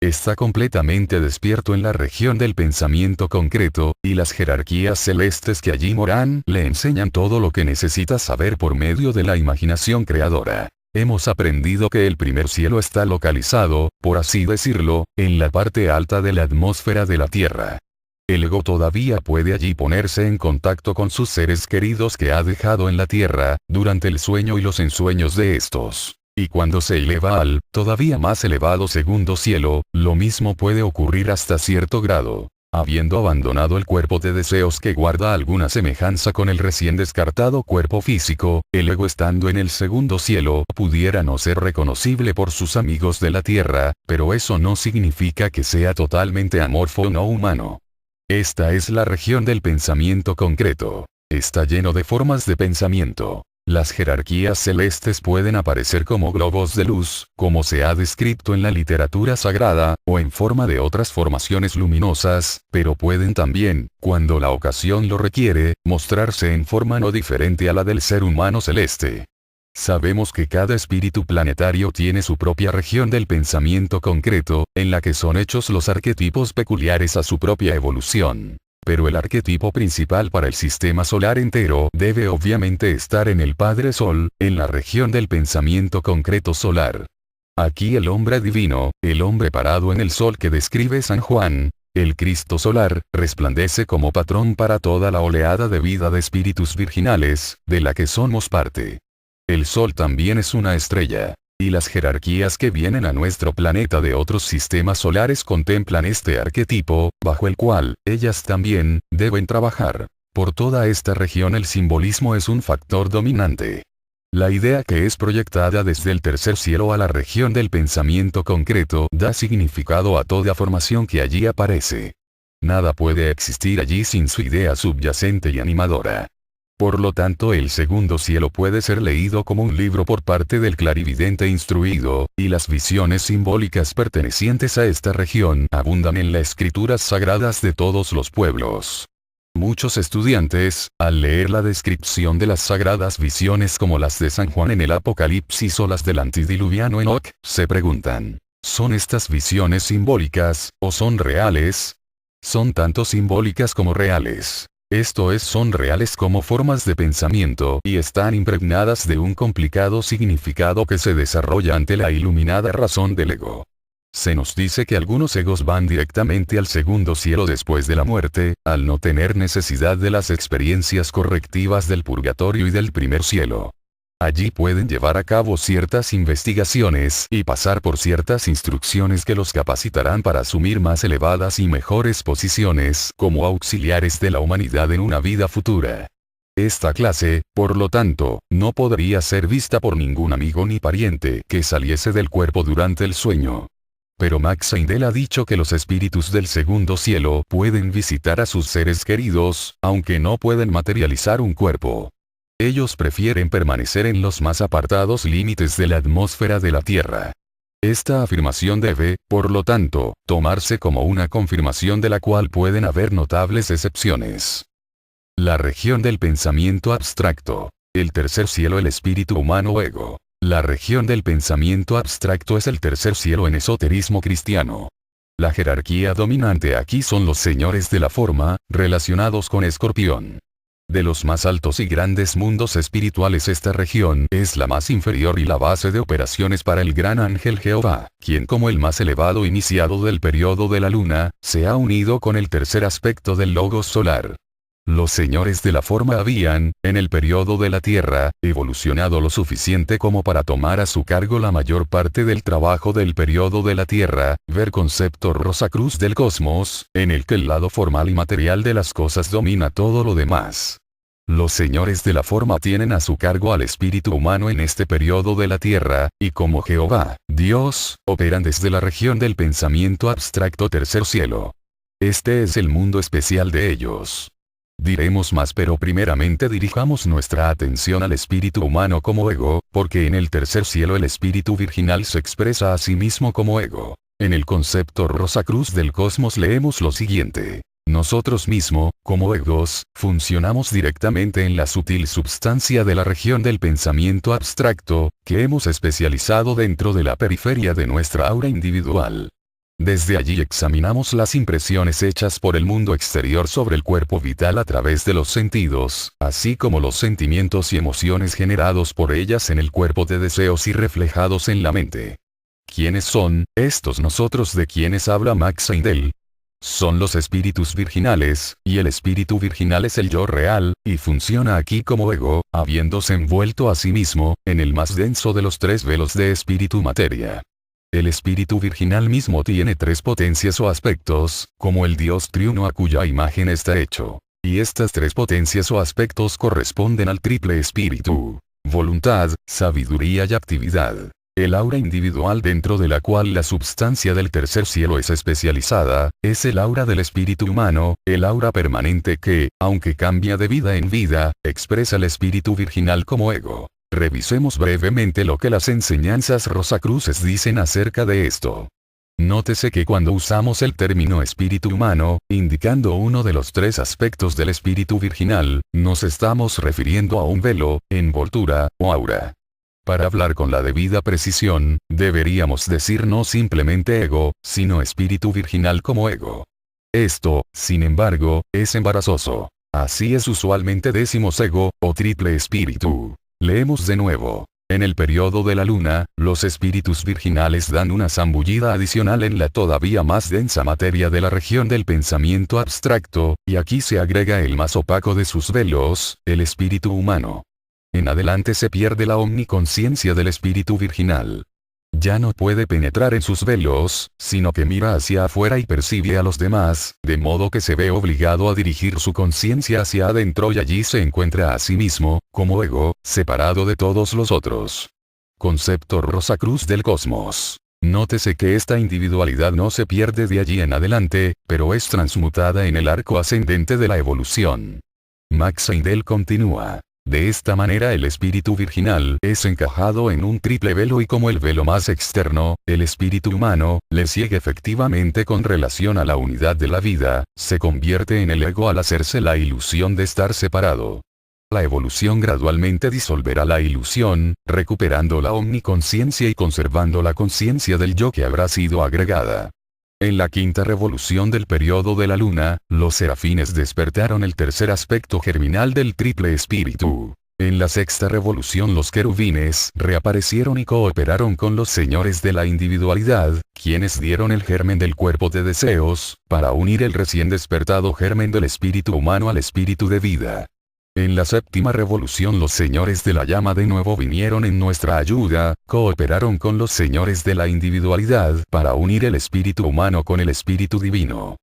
Está completamente despierto en la región del pensamiento concreto, y las jerarquías celestes que allí moran le enseñan todo lo que necesita saber por medio de la imaginación creadora. Hemos aprendido que el primer cielo está localizado, por así decirlo, en la parte alta de la atmósfera de la Tierra. El ego todavía puede allí ponerse en contacto con sus seres queridos que ha dejado en la Tierra, durante el sueño y los ensueños de estos. Y cuando se eleva al, todavía más elevado segundo cielo, lo mismo puede ocurrir hasta cierto grado. Habiendo abandonado el cuerpo de deseos que guarda alguna semejanza con el recién descartado cuerpo físico, el ego estando en el segundo cielo pudiera no ser reconocible por sus amigos de la tierra, pero eso no significa que sea totalmente amorfo o no humano. Esta es la región del pensamiento concreto. Está lleno de formas de pensamiento. Las jerarquías celestes pueden aparecer como globos de luz, como se ha descrito en la literatura sagrada, o en forma de otras formaciones luminosas, pero pueden también, cuando la ocasión lo requiere, mostrarse en forma no diferente a la del ser humano celeste. Sabemos que cada espíritu planetario tiene su propia región del pensamiento concreto, en la que son hechos los arquetipos peculiares a su propia evolución. Pero el arquetipo principal para el sistema solar entero debe obviamente estar en el Padre Sol, en la región del pensamiento concreto solar. Aquí el hombre divino, el hombre parado en el sol que describe San Juan, el Cristo solar, resplandece como patrón para toda la oleada de vida de espíritus virginales, de la que somos parte. El sol también es una estrella. Y las jerarquías que vienen a nuestro planeta de otros sistemas solares contemplan este arquetipo, bajo el cual, ellas también, deben trabajar. Por toda esta región el simbolismo es un factor dominante. La idea que es proyectada desde el tercer cielo a la región del pensamiento concreto da significado a toda formación que allí aparece. Nada puede existir allí sin su idea subyacente y animadora. Por lo tanto, el segundo cielo puede ser leído como un libro por parte del clarividente instruido, y las visiones simbólicas pertenecientes a esta región abundan en las escrituras sagradas de todos los pueblos. Muchos estudiantes, al leer la descripción de las sagradas visiones como las de San Juan en el Apocalipsis o las del antediluviano Enoc, se preguntan, ¿son estas visiones simbólicas, o son reales? Son tanto simbólicas como reales. Esto es, son reales como formas de pensamiento y están impregnadas de un complicado significado que se desarrolla ante la iluminada razón del ego. Se nos dice que algunos egos van directamente al segundo cielo después de la muerte, al no tener necesidad de las experiencias correctivas del purgatorio y del primer cielo. Allí pueden llevar a cabo ciertas investigaciones y pasar por ciertas instrucciones que los capacitarán para asumir más elevadas y mejores posiciones como auxiliares de la humanidad en una vida futura. Esta clase, por lo tanto, no podría ser vista por ningún amigo ni pariente que saliese del cuerpo durante el sueño. Pero Max Heindel ha dicho que los espíritus del segundo cielo pueden visitar a sus seres queridos, aunque no pueden materializar un cuerpo. Ellos prefieren permanecer en los más apartados límites de la atmósfera de la Tierra. Esta afirmación debe, por lo tanto, tomarse como una confirmación de la cual pueden haber notables excepciones. La región del pensamiento abstracto. El tercer cielo, el espíritu humano o ego. La región del pensamiento abstracto es el tercer cielo en esoterismo cristiano. La jerarquía dominante aquí son los señores de la forma, relacionados con Escorpión. De los más altos y grandes mundos espirituales, esta región es la más inferior y la base de operaciones para el gran ángel Jehová, quien como el más elevado iniciado del periodo de la luna, se ha unido con el tercer aspecto del logos solar. Los señores de la forma habían, en el periodo de la Tierra, evolucionado lo suficiente como para tomar a su cargo la mayor parte del trabajo del periodo de la Tierra, ver concepto Rosacruz del cosmos, en el que el lado formal y material de las cosas domina todo lo demás. Los señores de la forma tienen a su cargo al espíritu humano en este periodo de la Tierra, y como Jehová, Dios, operan desde la región del pensamiento abstracto tercer cielo. Este es el mundo especial de ellos. Diremos más, pero primeramente dirijamos nuestra atención al espíritu humano como ego, porque en el tercer cielo el espíritu virginal se expresa a sí mismo como ego. En el concepto Rosacruz del cosmos leemos lo siguiente. Nosotros mismos, como egos, funcionamos directamente en la sutil substancia de la región del pensamiento abstracto, que hemos especializado dentro de la periferia de nuestra aura individual. Desde allí examinamos las impresiones hechas por el mundo exterior sobre el cuerpo vital a través de los sentidos, así como los sentimientos y emociones generados por ellas en el cuerpo de deseos y reflejados en la mente. ¿Quiénes son estos nosotros de quienes habla Max Heindel? Son los espíritus virginales, y el espíritu virginal es el yo real, y funciona aquí como ego, habiéndose envuelto a sí mismo, en el más denso de los tres velos de espíritu materia. El espíritu virginal mismo tiene tres potencias o aspectos, como el Dios triuno a cuya imagen está hecho. Y estas tres potencias o aspectos corresponden al triple espíritu: voluntad, sabiduría y actividad. El aura individual dentro de la cual la substancia del tercer cielo es especializada, es el aura del espíritu humano, el aura permanente que, aunque cambia de vida en vida, expresa el espíritu virginal como ego. Revisemos brevemente lo que las enseñanzas rosacruces dicen acerca de esto. Nótese que cuando usamos el término espíritu humano, indicando uno de los tres aspectos del espíritu virginal, nos estamos refiriendo a un velo, envoltura, o aura. Para hablar con la debida precisión, deberíamos decir no simplemente ego, sino espíritu virginal como ego. Esto, sin embargo, es embarazoso. Así es usualmente decimos ego, o triple espíritu. Leemos de nuevo. En el periodo de la luna, los espíritus virginales dan una zambullida adicional en la todavía más densa materia de la región del pensamiento abstracto, y aquí se agrega el más opaco de sus velos, el espíritu humano. En adelante se pierde la omniconciencia del espíritu virginal. Ya no puede penetrar en sus velos, sino que mira hacia afuera y percibe a los demás, de modo que se ve obligado a dirigir su conciencia hacia adentro y allí se encuentra a sí mismo, como ego, separado de todos los otros. Concepto Rosacruz del cosmos. Nótese que esta individualidad no se pierde de allí en adelante, pero es transmutada en el arco ascendente de la evolución. Max Heindel continúa. De esta manera el espíritu virginal es encajado en un triple velo y como el velo más externo, el espíritu humano, le ciega efectivamente con relación a la unidad de la vida, se convierte en el ego al hacerse la ilusión de estar separado. La evolución gradualmente disolverá la ilusión, recuperando la omniconciencia y conservando la conciencia del yo que habrá sido agregada. En la quinta revolución del periodo de la luna, los serafines despertaron el tercer aspecto germinal del triple espíritu. En la sexta revolución los querubines reaparecieron y cooperaron con los señores de la individualidad, quienes dieron el germen del cuerpo de deseos, para unir el recién despertado germen del espíritu humano al espíritu de vida. En la séptima revolución los señores de la llama de nuevo vinieron en nuestra ayuda, cooperaron con los señores de la individualidad para unir el espíritu humano con el espíritu divino.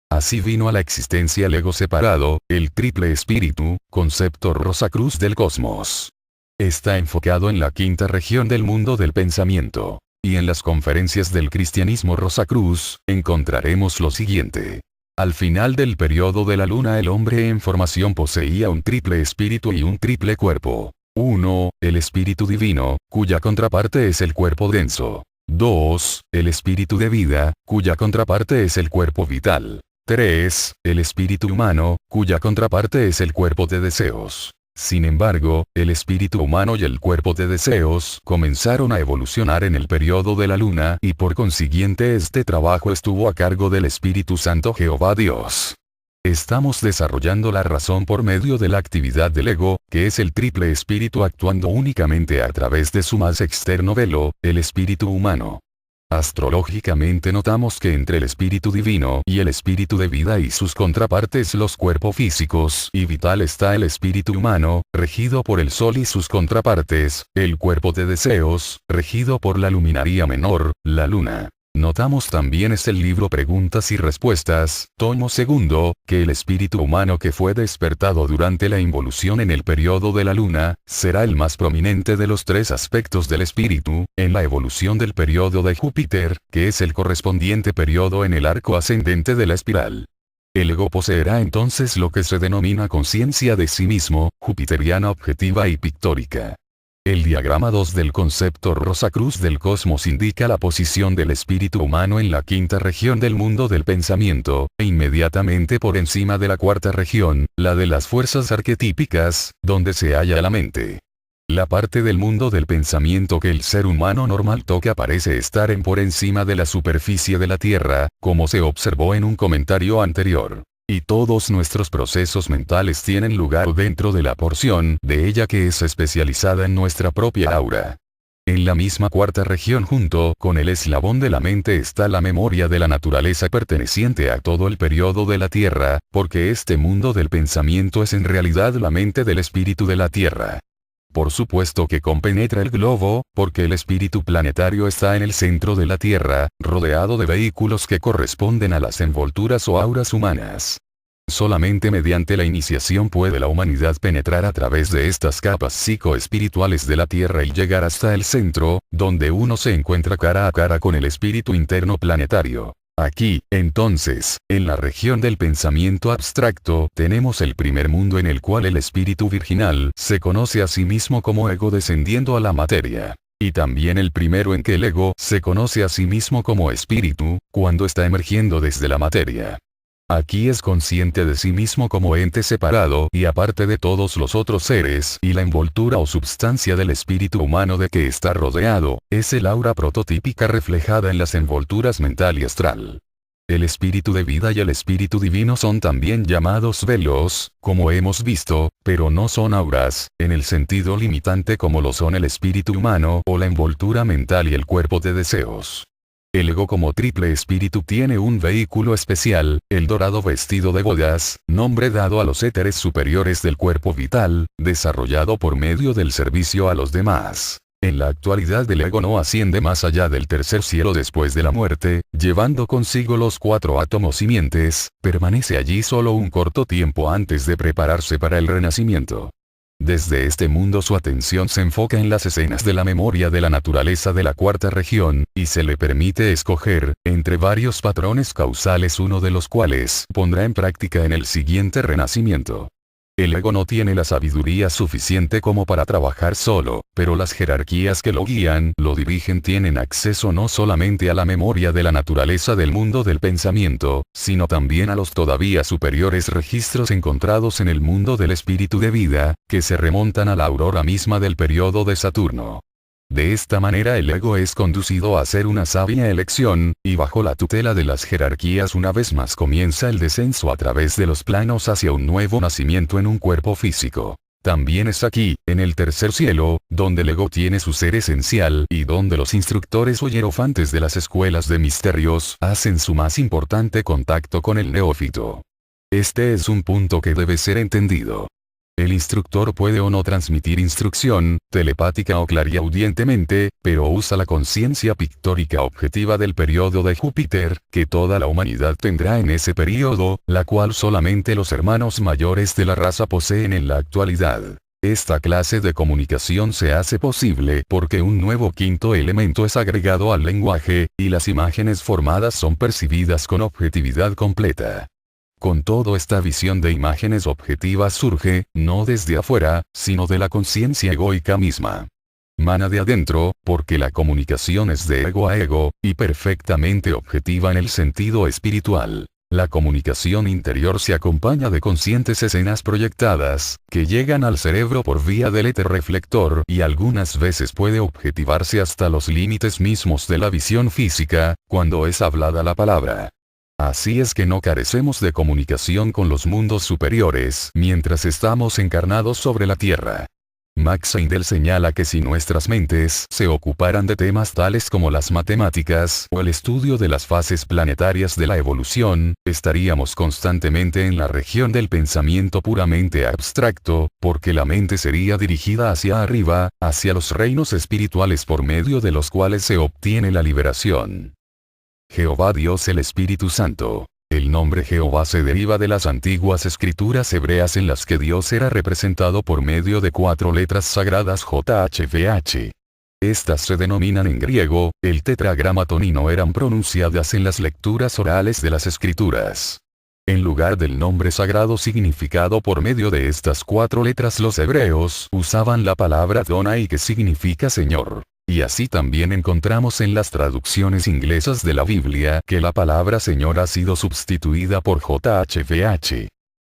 Así vino a la existencia el ego separado, el triple espíritu, concepto Rosacruz del cosmos. Está enfocado en la quinta región del mundo del pensamiento. Y en las conferencias del cristianismo Rosacruz, encontraremos lo siguiente. Al final del periodo de la luna el hombre en formación poseía un triple espíritu y un triple cuerpo. 1. El espíritu divino, cuya contraparte es el cuerpo denso. 2. El espíritu de vida, cuya contraparte es el cuerpo vital. 3. El espíritu humano, cuya contraparte es el cuerpo de deseos. Sin embargo, el espíritu humano y el cuerpo de deseos comenzaron a evolucionar en el periodo de la luna y por consiguiente este trabajo estuvo a cargo del Espíritu Santo Jehová Dios. Estamos desarrollando la razón por medio de la actividad del ego, que es el triple espíritu actuando únicamente a través de su más externo velo, el espíritu humano. Astrológicamente notamos que entre el espíritu divino y el espíritu de vida y sus contrapartes los cuerpos físicos y vital está el espíritu humano, regido por el sol y sus contrapartes, el cuerpo de deseos, regido por la luminaria menor, la luna. Notamos también es el libro Preguntas y Respuestas, tomo segundo, que el espíritu humano que fue despertado durante la involución en el periodo de la luna, será el más prominente de los tres aspectos del espíritu, en la evolución del periodo de Júpiter, que es el correspondiente periodo en el arco ascendente de la espiral. El ego poseerá entonces lo que se denomina conciencia de sí mismo, jupiteriana objetiva y pictórica. El diagrama 2 del concepto Rosacruz del cosmos indica la posición del espíritu humano en la quinta región del mundo del pensamiento, e inmediatamente por encima de la cuarta región, la de las fuerzas arquetípicas, donde se halla la mente. La parte del mundo del pensamiento que el ser humano normal toca parece estar por encima de la superficie de la Tierra, como se observó en un comentario anterior. Y todos nuestros procesos mentales tienen lugar dentro de la porción de ella que es especializada en nuestra propia aura. En la misma cuarta región junto con el eslabón de la mente está la memoria de la naturaleza perteneciente a todo el periodo de la Tierra, porque este mundo del pensamiento es en realidad la mente del espíritu de la Tierra. Por supuesto que compenetra el globo, porque el espíritu planetario está en el centro de la Tierra, rodeado de vehículos que corresponden a las envolturas o auras humanas. Solamente mediante la iniciación puede la humanidad penetrar a través de estas capas psicoespirituales de la Tierra y llegar hasta el centro, donde uno se encuentra cara a cara con el espíritu interno planetario. Aquí, entonces, en la región del pensamiento abstracto, tenemos el primer mundo en el cual el espíritu virginal se conoce a sí mismo como ego descendiendo a la materia. Y también el primero en que el ego se conoce a sí mismo como espíritu, cuando está emergiendo desde la materia. Aquí es consciente de sí mismo como ente separado y aparte de todos los otros seres y la envoltura o substancia del espíritu humano de que está rodeado, es el aura prototípica reflejada en las envolturas mental y astral. El espíritu de vida y el espíritu divino son también llamados velos, como hemos visto, pero no son auras, en el sentido limitante como lo son el espíritu humano o la envoltura mental y el cuerpo de deseos. El ego como triple espíritu tiene un vehículo especial, el dorado vestido de bodas, nombre dado a los éteres superiores del cuerpo vital, desarrollado por medio del servicio a los demás. En la actualidad el ego no asciende más allá del tercer cielo después de la muerte, llevando consigo los 4 átomos simientes, permanece allí solo un corto tiempo antes de prepararse para el renacimiento. Desde este mundo su atención se enfoca en las escenas de la memoria de la naturaleza de la cuarta región, y se le permite escoger, entre varios patrones causales uno de los cuales pondrá en práctica en el siguiente renacimiento. El ego no tiene la sabiduría suficiente como para trabajar solo, pero las jerarquías que lo guían, lo dirigen tienen acceso no solamente a la memoria de la naturaleza del mundo del pensamiento, sino también a los todavía superiores registros encontrados en el mundo del espíritu de vida, que se remontan a la aurora misma del periodo de Saturno. De esta manera el ego es conducido a hacer una sabia elección, y bajo la tutela de las jerarquías una vez más comienza el descenso a través de los planos hacia un nuevo nacimiento en un cuerpo físico. También es aquí, en el tercer cielo, donde el ego tiene su ser esencial y donde los instructores o hierofantes de las escuelas de misterios hacen su más importante contacto con el neófito. Este es un punto que debe ser entendido. El instructor puede o no transmitir instrucción, telepática o clariaudientemente, pero usa la conciencia pictórica objetiva del periodo de Júpiter, que toda la humanidad tendrá en ese periodo, la cual solamente los hermanos mayores de la raza poseen en la actualidad. Esta clase de comunicación se hace posible porque un nuevo quinto elemento es agregado al lenguaje, y las imágenes formadas son percibidas con objetividad completa. Con todo esta visión de imágenes objetivas surge, no desde afuera, sino de la conciencia egoica misma. Mana de adentro, porque la comunicación es de ego a ego, y perfectamente objetiva en el sentido espiritual. La comunicación interior se acompaña de conscientes escenas proyectadas, que llegan al cerebro por vía del éter reflector y algunas veces puede objetivarse hasta los límites mismos de la visión física, cuando es hablada la palabra. Así es que no carecemos de comunicación con los mundos superiores mientras estamos encarnados sobre la Tierra. Max Heindel señala que si nuestras mentes se ocuparan de temas tales como las matemáticas o el estudio de las fases planetarias de la evolución, estaríamos constantemente en la región del pensamiento puramente abstracto, porque la mente sería dirigida hacia arriba, hacia los reinos espirituales por medio de los cuales se obtiene la liberación. Jehová Dios el Espíritu Santo. El nombre Jehová se deriva de las antiguas escrituras hebreas en las que Dios era representado por medio de 4 letras sagradas JHVH. Estas se denominan en griego, el tetragramatón y no eran pronunciadas en las lecturas orales de las escrituras. En lugar del nombre sagrado significado por medio de estas 4 letras los hebreos usaban la palabra Adonai que significa Señor. Y así también encontramos en las traducciones inglesas de la Biblia que la palabra Señor ha sido sustituida por JHVH.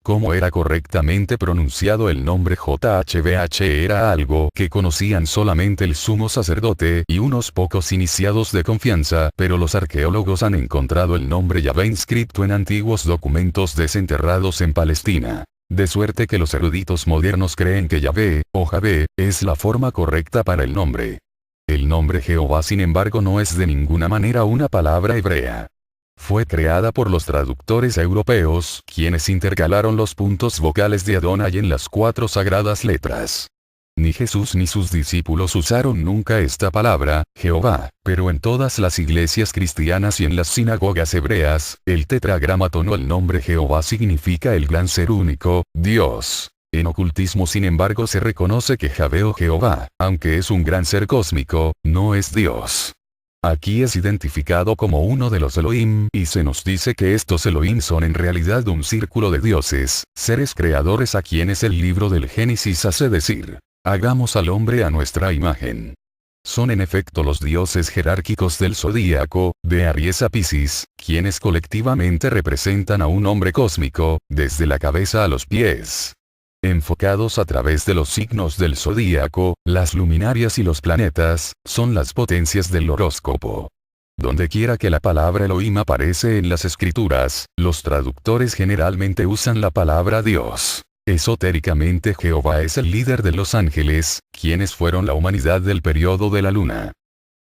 Cómo era correctamente pronunciado el nombre JHVH era algo que conocían solamente el sumo sacerdote y unos pocos iniciados de confianza, pero los arqueólogos han encontrado el nombre Yahvé inscrito en antiguos documentos desenterrados en Palestina. De suerte que los eruditos modernos creen que Yahvé, o Javé, es la forma correcta para el nombre. El nombre Jehová sin embargo no es de ninguna manera una palabra hebrea. Fue creada por los traductores europeos, quienes intercalaron los puntos vocales de Adonai en las 4 sagradas letras. Ni Jesús ni sus discípulos usaron nunca esta palabra, Jehová, pero en todas las iglesias cristianas y en las sinagogas hebreas, el tetragramatón o el nombre Jehová significa el gran ser único, Dios. En ocultismo sin embargo se reconoce que Javé o Jehová, aunque es un gran ser cósmico, no es Dios. Aquí es identificado como uno de los Elohim y se nos dice que estos Elohim son en realidad un círculo de dioses, seres creadores a quienes el libro del Génesis hace decir, hagamos al hombre a nuestra imagen. Son en efecto los dioses jerárquicos del zodíaco, de Aries a Piscis, quienes colectivamente representan a un hombre cósmico, desde la cabeza a los pies. Enfocados a través de los signos del zodíaco, las luminarias y los planetas, son las potencias del horóscopo. Dondequiera que la palabra Elohim aparece en las escrituras, los traductores generalmente usan la palabra Dios. Esotéricamente Jehová es el líder de los ángeles, quienes fueron la humanidad del periodo de la luna.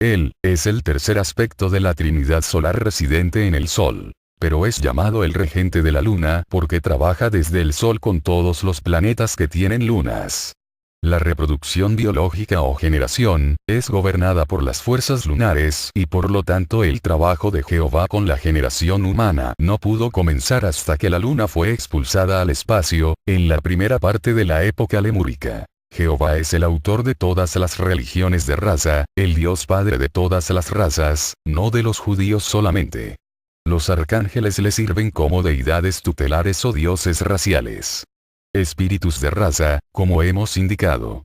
Él, es el tercer aspecto de la Trinidad solar residente en el Sol. Pero es llamado el regente de la luna porque trabaja desde el sol con todos los planetas que tienen lunas. La reproducción biológica o generación, es gobernada por las fuerzas lunares y por lo tanto el trabajo de Jehová con la generación humana no pudo comenzar hasta que la luna fue expulsada al espacio, en la primera parte de la época lemúrica. Jehová es el autor de todas las religiones de raza, el Dios Padre de todas las razas, no de los judíos solamente. Los arcángeles le sirven como deidades tutelares o dioses raciales. Espíritus de raza, como hemos indicado.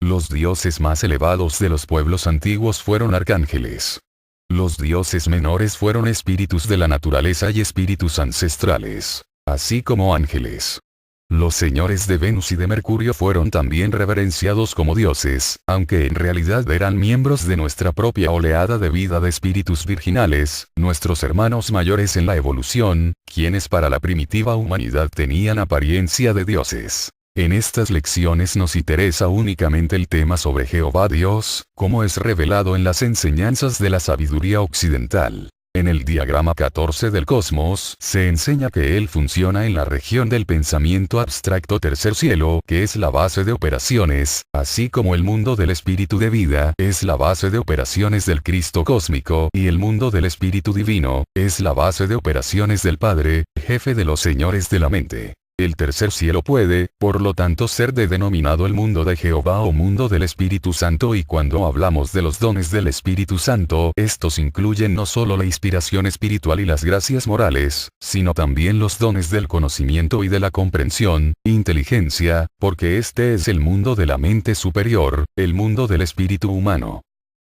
Los dioses más elevados de los pueblos antiguos fueron arcángeles. Los dioses menores fueron espíritus de la naturaleza y espíritus ancestrales, así como ángeles. Los señores de Venus y de Mercurio fueron también reverenciados como dioses, aunque en realidad eran miembros de nuestra propia oleada de vida de espíritus virginales, nuestros hermanos mayores en la evolución, quienes para la primitiva humanidad tenían apariencia de dioses. En estas lecciones nos interesa únicamente el tema sobre Jehová Dios, como es revelado en las enseñanzas de la sabiduría occidental. En el diagrama 14 del cosmos se enseña que él funciona en la región del pensamiento abstracto tercer cielo, que es la base de operaciones, así como el mundo del espíritu de vida es la base de operaciones del Cristo cósmico y el mundo del espíritu divino es la base de operaciones del Padre, jefe de los señores de la mente. El tercer cielo puede, por lo tanto, ser denominado el mundo de Jehová o mundo del Espíritu Santo y cuando hablamos de los dones del Espíritu Santo, estos incluyen no solo la inspiración espiritual y las gracias morales, sino también los dones del conocimiento y de la comprensión, inteligencia, porque este es el mundo de la mente superior, el mundo del espíritu humano.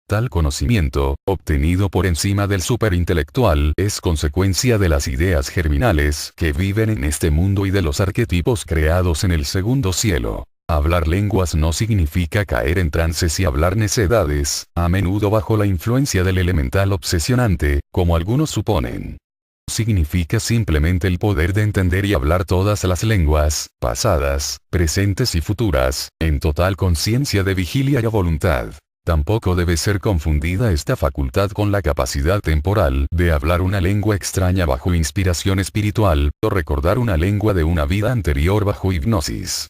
Tal conocimiento, obtenido por encima del superintelectual, es consecuencia de las ideas germinales que viven en este mundo y de los arquetipos creados en el segundo cielo. Hablar lenguas no significa caer en trances y hablar necedades, a menudo bajo la influencia del elemental obsesionante, como algunos suponen. Significa simplemente el poder de entender y hablar todas las lenguas, pasadas, presentes y futuras, en total conciencia de vigilia y a voluntad. Tampoco debe ser confundida esta facultad con la capacidad temporal de hablar una lengua extraña bajo inspiración espiritual, o recordar una lengua de una vida anterior bajo hipnosis.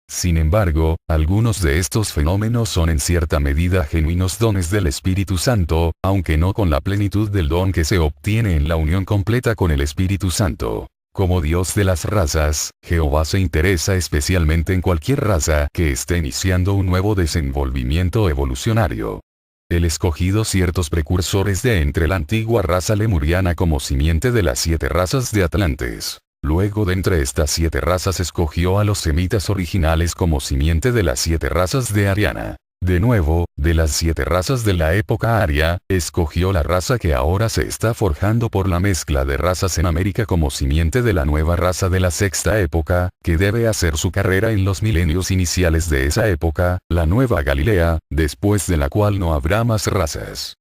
Sin embargo, algunos de estos fenómenos son en cierta medida genuinos dones del Espíritu Santo, aunque no con la plenitud del don que se obtiene en la unión completa con el Espíritu Santo. Como Dios de las razas, Jehová se interesa especialmente en cualquier raza que esté iniciando un nuevo desenvolvimiento evolucionario. Él escogido ciertos precursores de entre la antigua raza lemuriana como simiente de las 7 razas de Atlantes. Luego de entre estas 7 razas escogió a los semitas originales como simiente de las 7 razas de Ariana. De nuevo, de las 7 razas de la época aria, escogió la raza que ahora se está forjando por la mezcla de razas en América como simiente de la nueva raza de la sexta época, que debe hacer su carrera en los milenios iniciales de esa época, la Nueva Galilea, después de la cual no habrá más razas.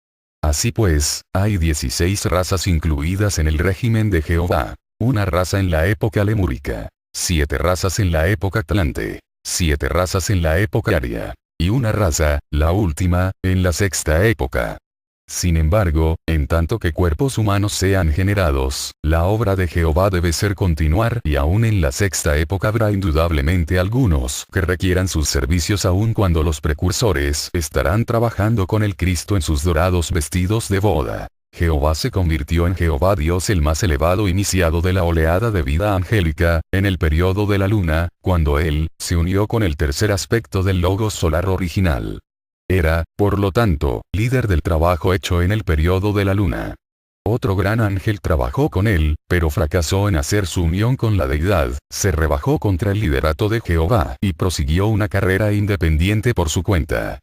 Así pues, hay 16 razas incluidas en el régimen de Jehová. Una raza en la época lemúrica, 7 razas en la época atlante, 7 razas en la época aria, y una raza, la última, en la sexta época. Sin embargo, en tanto que cuerpos humanos sean generados, la obra de Jehová debe ser continuar y aún en la sexta época habrá indudablemente algunos que requieran sus servicios aun cuando los precursores estarán trabajando con el Cristo en sus dorados vestidos de boda. Jehová se convirtió en Jehová Dios el más elevado iniciado de la oleada de vida angélica, en el periodo de la luna, cuando él se unió con el tercer aspecto del logos solar original. Era, por lo tanto, líder del trabajo hecho en el periodo de la luna. Otro gran ángel trabajó con él, pero fracasó en hacer su unión con la deidad, se rebajó contra el liderato de Jehová y prosiguió una carrera independiente por su cuenta.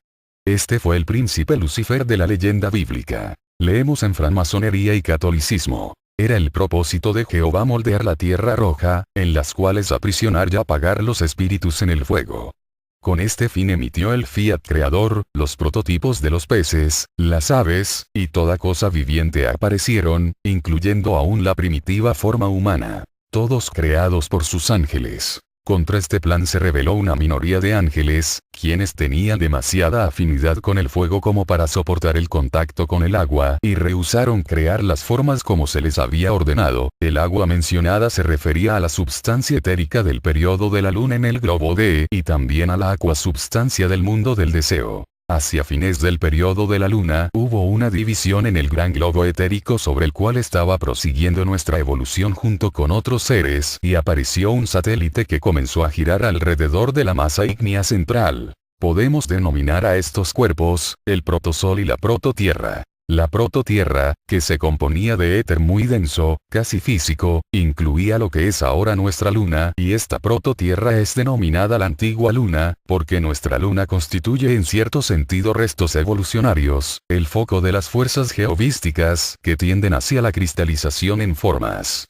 Este fue el príncipe Lucifer de la leyenda bíblica. Leemos en francmasonería y catolicismo. Era el propósito de Jehová moldear la tierra roja, en las cuales aprisionar y apagar los espíritus en el fuego. Con este fin emitió el fiat creador, los prototipos de los peces, las aves, y toda cosa viviente aparecieron, incluyendo aún la primitiva forma humana. Todos creados por sus ángeles. Contra este plan se rebeló una minoría de ángeles, quienes tenían demasiada afinidad con el fuego como para soportar el contacto con el agua y rehusaron crear las formas como se les había ordenado. El agua mencionada se refería a la substancia etérica del periodo de la luna en el globo D y también a la aqua substancia del mundo del deseo. Hacia fines del periodo de la luna hubo una división en el gran globo etérico sobre el cual estaba prosiguiendo nuestra evolución junto con otros seres y apareció un satélite que comenzó a girar alrededor de la masa ígnea central. Podemos denominar a estos cuerpos, el protosol y la prototierra. La prototierra, que se componía de éter muy denso, casi físico, incluía lo que es ahora nuestra luna, y esta prototierra es denominada la antigua luna, porque nuestra luna constituye en cierto sentido restos evolucionarios, el foco de las fuerzas geovísticas, que tienden hacia la cristalización en formas.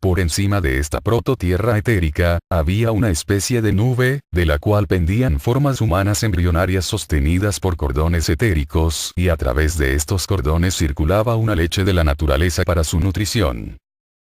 Por encima de esta prototierra etérica, había una especie de nube, de la cual pendían formas humanas embrionarias sostenidas por cordones etéricos, y a través de estos cordones circulaba una leche de la naturaleza para su nutrición.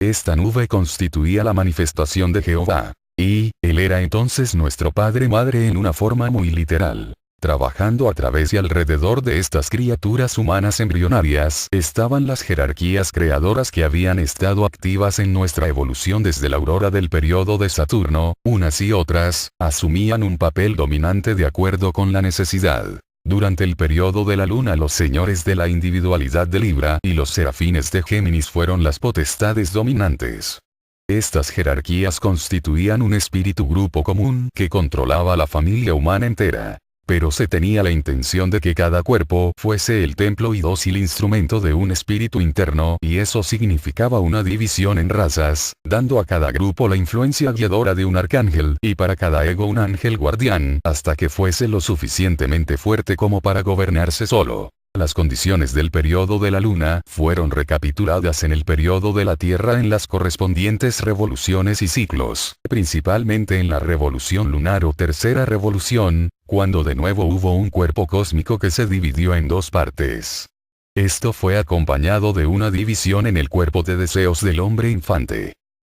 Esta nube constituía la manifestación de Jehová. Y, él era entonces nuestro Padre Madre en una forma muy literal. Trabajando a través y alrededor de estas criaturas humanas embrionarias, estaban las jerarquías creadoras que habían estado activas en nuestra evolución desde la aurora del periodo de Saturno, unas y otras, asumían un papel dominante de acuerdo con la necesidad. Durante el periodo de la luna los señores de la individualidad de Libra y los serafines de Géminis fueron las potestades dominantes. Estas jerarquías constituían un espíritu grupo común que controlaba la familia humana entera. Pero se tenía la intención de que cada cuerpo fuese el templo y dócil instrumento de un espíritu interno, y eso significaba una división en razas, dando a cada grupo la influencia guiadora de un arcángel, y para cada ego un ángel guardián, hasta que fuese lo suficientemente fuerte como para gobernarse solo. Las condiciones del periodo de la luna fueron recapituladas en el periodo de la Tierra en las correspondientes revoluciones y ciclos, principalmente en la revolución lunar o tercera revolución, cuando de nuevo hubo un cuerpo cósmico que se dividió en dos partes. Esto fue acompañado de una división en el cuerpo de deseos del hombre infante.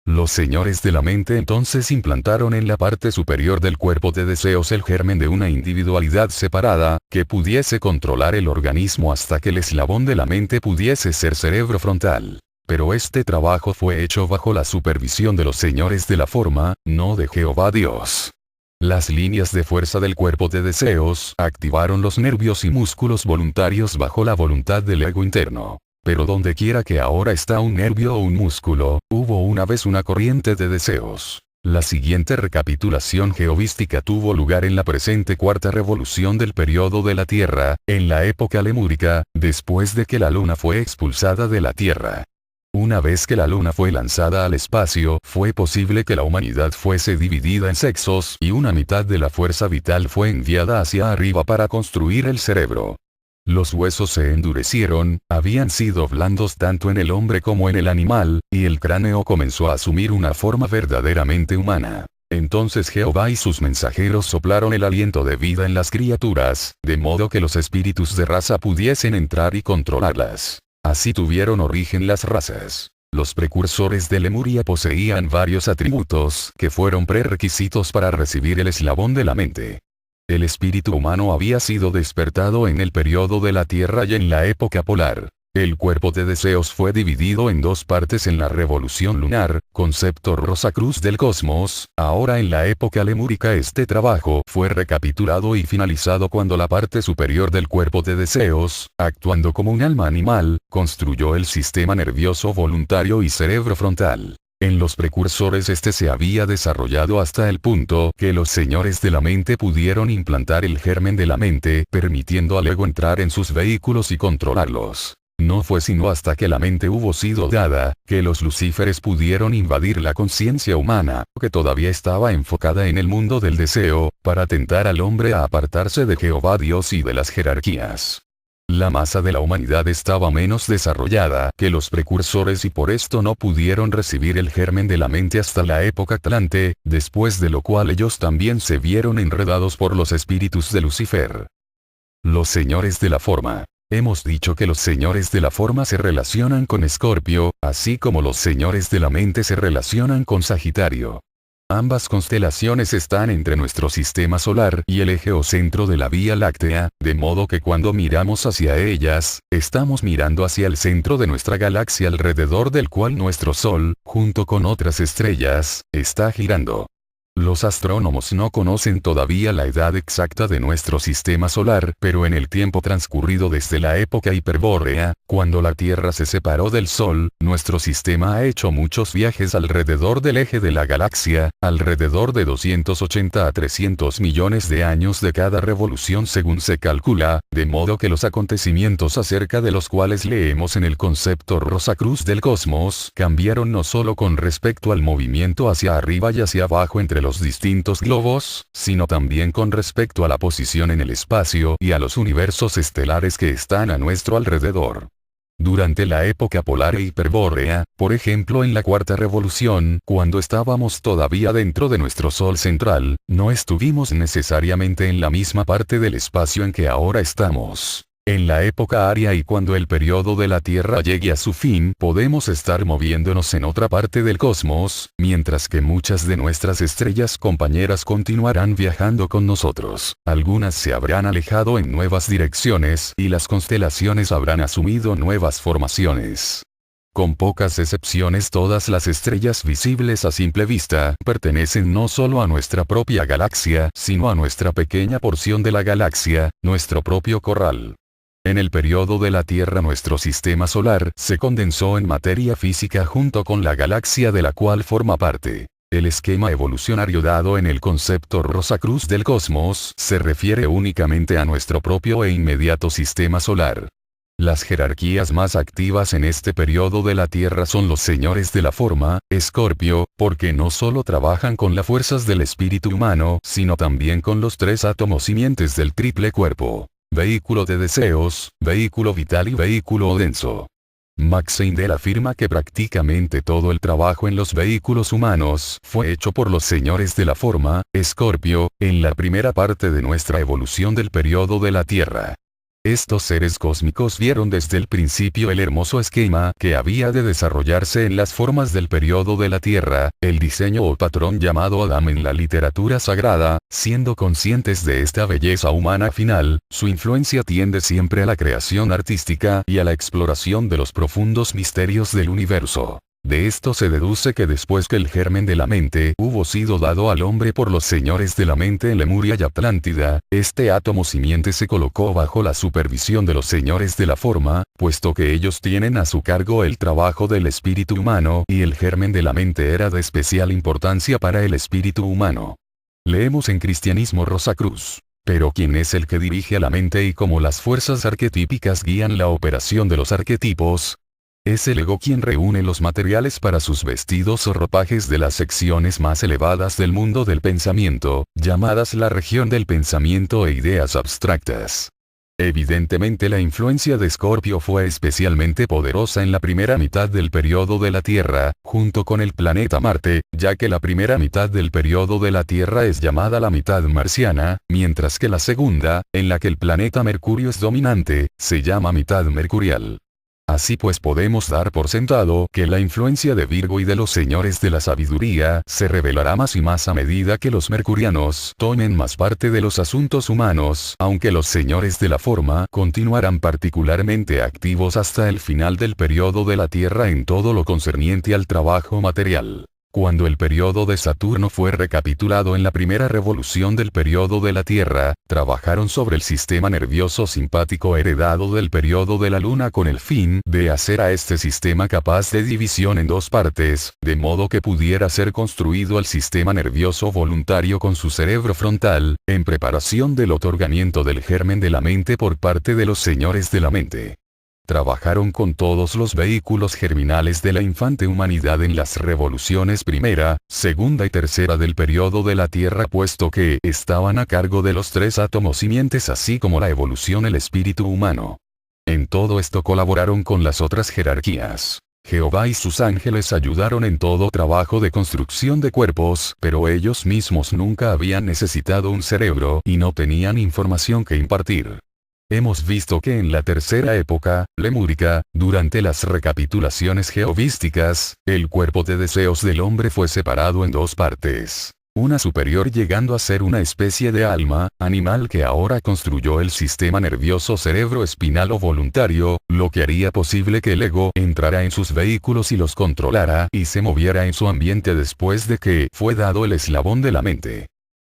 Los señores de la mente entonces implantaron en la parte superior del cuerpo de deseos el germen de una individualidad separada, que pudiese controlar el organismo hasta que el eslabón de la mente pudiese ser cerebro frontal. Pero este trabajo fue hecho bajo la supervisión de los señores de la forma, no de Jehová Dios. Las líneas de fuerza del cuerpo de deseos activaron los nervios y músculos voluntarios bajo la voluntad del ego interno. Pero donde quiera que ahora está un nervio o un músculo, hubo una vez una corriente de deseos. La siguiente recapitulación geovística tuvo lugar en la presente cuarta revolución del periodo de la Tierra, en la época lemúrica, después de que la Luna fue expulsada de la Tierra. Una vez que la Luna fue lanzada al espacio, fue posible que la humanidad fuese dividida en sexos y una mitad de la fuerza vital fue enviada hacia arriba para construir el cerebro. Los huesos se endurecieron, habían sido blandos tanto en el hombre como en el animal, y el cráneo comenzó a asumir una forma verdaderamente humana. Entonces Jehová y sus mensajeros soplaron el aliento de vida en las criaturas, de modo que los espíritus de raza pudiesen entrar y controlarlas. Así tuvieron origen las razas. Los precursores de Lemuria poseían varios atributos que fueron prerequisitos para recibir el eslabón de la mente. El espíritu humano había sido despertado en el periodo de la Tierra y en la época polar. El cuerpo de deseos fue dividido en dos partes en la revolución lunar, concepto Rosacruz del cosmos. Ahora en la época lemúrica este trabajo fue recapitulado y finalizado cuando la parte superior del cuerpo de deseos, actuando como un alma animal, construyó el sistema nervioso voluntario y cerebro frontal. En los precursores este se había desarrollado hasta el punto que los señores de la mente pudieron implantar el germen de la mente, permitiendo al ego entrar en sus vehículos y controlarlos. No fue sino hasta que la mente hubo sido dada, que los lucíferes pudieron invadir la conciencia humana, que todavía estaba enfocada en el mundo del deseo, para tentar al hombre a apartarse de Jehová Dios y de las jerarquías. La masa de la humanidad estaba menos desarrollada que los precursores y por esto no pudieron recibir el germen de la mente hasta la época Atlante, después de lo cual ellos también se vieron enredados por los espíritus de Lucifer. Los señores de la forma. Hemos dicho que los señores de la forma se relacionan con Escorpio, así como los señores de la mente se relacionan con Sagitario. Ambas constelaciones están entre nuestro sistema solar y el eje o centro de la Vía Láctea, de modo que cuando miramos hacia ellas, estamos mirando hacia el centro de nuestra galaxia alrededor del cual nuestro Sol, junto con otras estrellas, está girando. Los astrónomos no conocen todavía la edad exacta de nuestro sistema solar, pero en el tiempo transcurrido desde la época hiperbórea, cuando la Tierra se separó del Sol, nuestro sistema ha hecho muchos viajes alrededor del eje de la galaxia, alrededor de 280 a 300 millones de años de cada revolución según se calcula, de modo que los acontecimientos acerca de los cuales leemos en el concepto Rosacruz del cosmos cambiaron no solo con respecto al movimiento hacia arriba y hacia abajo entre los distintos globos, sino también con respecto a la posición en el espacio y a los universos estelares que están a nuestro alrededor. Durante la época polar e hiperbórea, por ejemplo en la cuarta revolución, cuando estábamos todavía dentro de nuestro Sol central, no estuvimos necesariamente en la misma parte del espacio en que ahora estamos. En la época aria y cuando el periodo de la Tierra llegue a su fin, podemos estar moviéndonos en otra parte del cosmos, mientras que muchas de nuestras estrellas compañeras continuarán viajando con nosotros. Algunas se habrán alejado en nuevas direcciones y las constelaciones habrán asumido nuevas formaciones. Con pocas excepciones todas las estrellas visibles a simple vista pertenecen no solo a nuestra propia galaxia, sino a nuestra pequeña porción de la galaxia, nuestro propio corral. En el periodo de la Tierra nuestro sistema solar se condensó en materia física junto con la galaxia de la cual forma parte. El esquema evolucionario dado en el concepto Rosacruz del cosmos se refiere únicamente a nuestro propio e inmediato sistema solar. Las jerarquías más activas en este periodo de la Tierra son los señores de la forma, Escorpio, porque no solo trabajan con las fuerzas del espíritu humano, sino también con los tres átomos simientes del triple cuerpo. Vehículo de deseos, vehículo vital y vehículo denso. Max Seindel afirma que prácticamente todo el trabajo en los vehículos humanos fue hecho por los señores de la forma, Escorpio, en la primera parte de nuestra evolución del periodo de la Tierra. Estos seres cósmicos vieron desde el principio el hermoso esquema que había de desarrollarse en las formas del periodo de la Tierra, el diseño o patrón llamado Adam en la literatura sagrada, siendo conscientes de esta belleza humana final, su influencia tiende siempre a la creación artística y a la exploración de los profundos misterios del universo. De esto se deduce que después que el germen de la mente hubo sido dado al hombre por los señores de la mente en Lemuria y Atlántida, este átomo simiente se colocó bajo la supervisión de los señores de la forma, puesto que ellos tienen a su cargo el trabajo del espíritu humano y el germen de la mente era de especial importancia para el espíritu humano. Leemos en Cristianismo Rosacruz. Pero ¿quién es el que dirige a la mente y cómo las fuerzas arquetípicas guían la operación de los arquetipos? Es el ego quien reúne los materiales para sus vestidos o ropajes de las secciones más elevadas del mundo del pensamiento, llamadas la región del pensamiento e ideas abstractas. Evidentemente la influencia de Escorpio fue especialmente poderosa en la primera mitad del periodo de la Tierra, junto con el planeta Marte, ya que la primera mitad del periodo de la Tierra es llamada la mitad marciana, mientras que la segunda, en la que el planeta Mercurio es dominante, se llama mitad mercurial. Así pues podemos dar por sentado que la influencia de Virgo y de los señores de la sabiduría se revelará más y más a medida que los mercurianos tomen más parte de los asuntos humanos, aunque los señores de la forma continuarán particularmente activos hasta el final del periodo de la Tierra en todo lo concerniente al trabajo material. Cuando el periodo de Saturno fue recapitulado en la primera revolución del periodo de la Tierra, trabajaron sobre el sistema nervioso simpático heredado del periodo de la Luna con el fin de hacer a este sistema capaz de división en dos partes, de modo que pudiera ser construido el sistema nervioso voluntario con su cerebro frontal, en preparación del otorgamiento del germen de la mente por parte de los señores de la mente. Trabajaron con todos los vehículos germinales de la infante humanidad en las revoluciones primera, segunda y tercera del periodo de la Tierra puesto que estaban a cargo de los tres átomos simientes así como la evolución el espíritu humano. En todo esto colaboraron con las otras jerarquías. Jehová y sus ángeles ayudaron en todo trabajo de construcción de cuerpos, pero ellos mismos nunca habían necesitado un cerebro y no tenían información que impartir. Hemos visto que en la tercera época, lemúrica, durante las recapitulaciones jehovísticas, el cuerpo de deseos del hombre fue separado en dos partes. Una superior llegando a ser una especie de alma, animal que ahora construyó el sistema nervioso cerebro espinal o voluntario, lo que haría posible que el ego entrara en sus vehículos y los controlara y se moviera en su ambiente después de que fue dado el eslabón de la mente.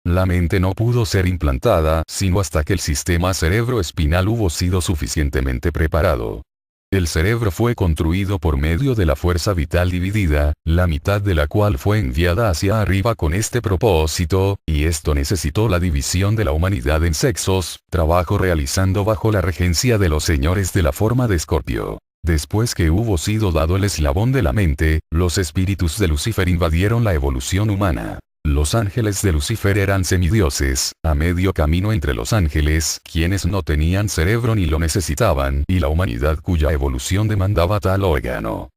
La mente no pudo ser implantada sino hasta que el sistema cerebro-espinal hubo sido suficientemente preparado. El cerebro fue construido por medio de la fuerza vital dividida, la mitad de la cual fue enviada hacia arriba con este propósito, y esto necesitó la división de la humanidad en sexos, trabajo realizando bajo la regencia de los señores de la forma de Escorpio. Después que hubo sido dado el eslabón de la mente, los espíritus de Lucifer invadieron la evolución humana. Los ángeles de Lucifer eran semidioses, a medio camino entre los ángeles, quienes no tenían cerebro ni lo necesitaban, y la humanidad cuya evolución demandaba tal órgano.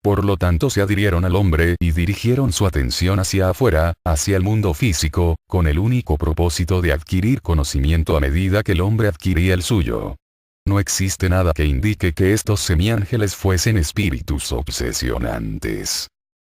Por lo tanto se adhirieron al hombre y dirigieron su atención hacia afuera, hacia el mundo físico, con el único propósito de adquirir conocimiento a medida que el hombre adquiría el suyo. No existe nada que indique que estos semiángeles fuesen espíritus obsesionantes.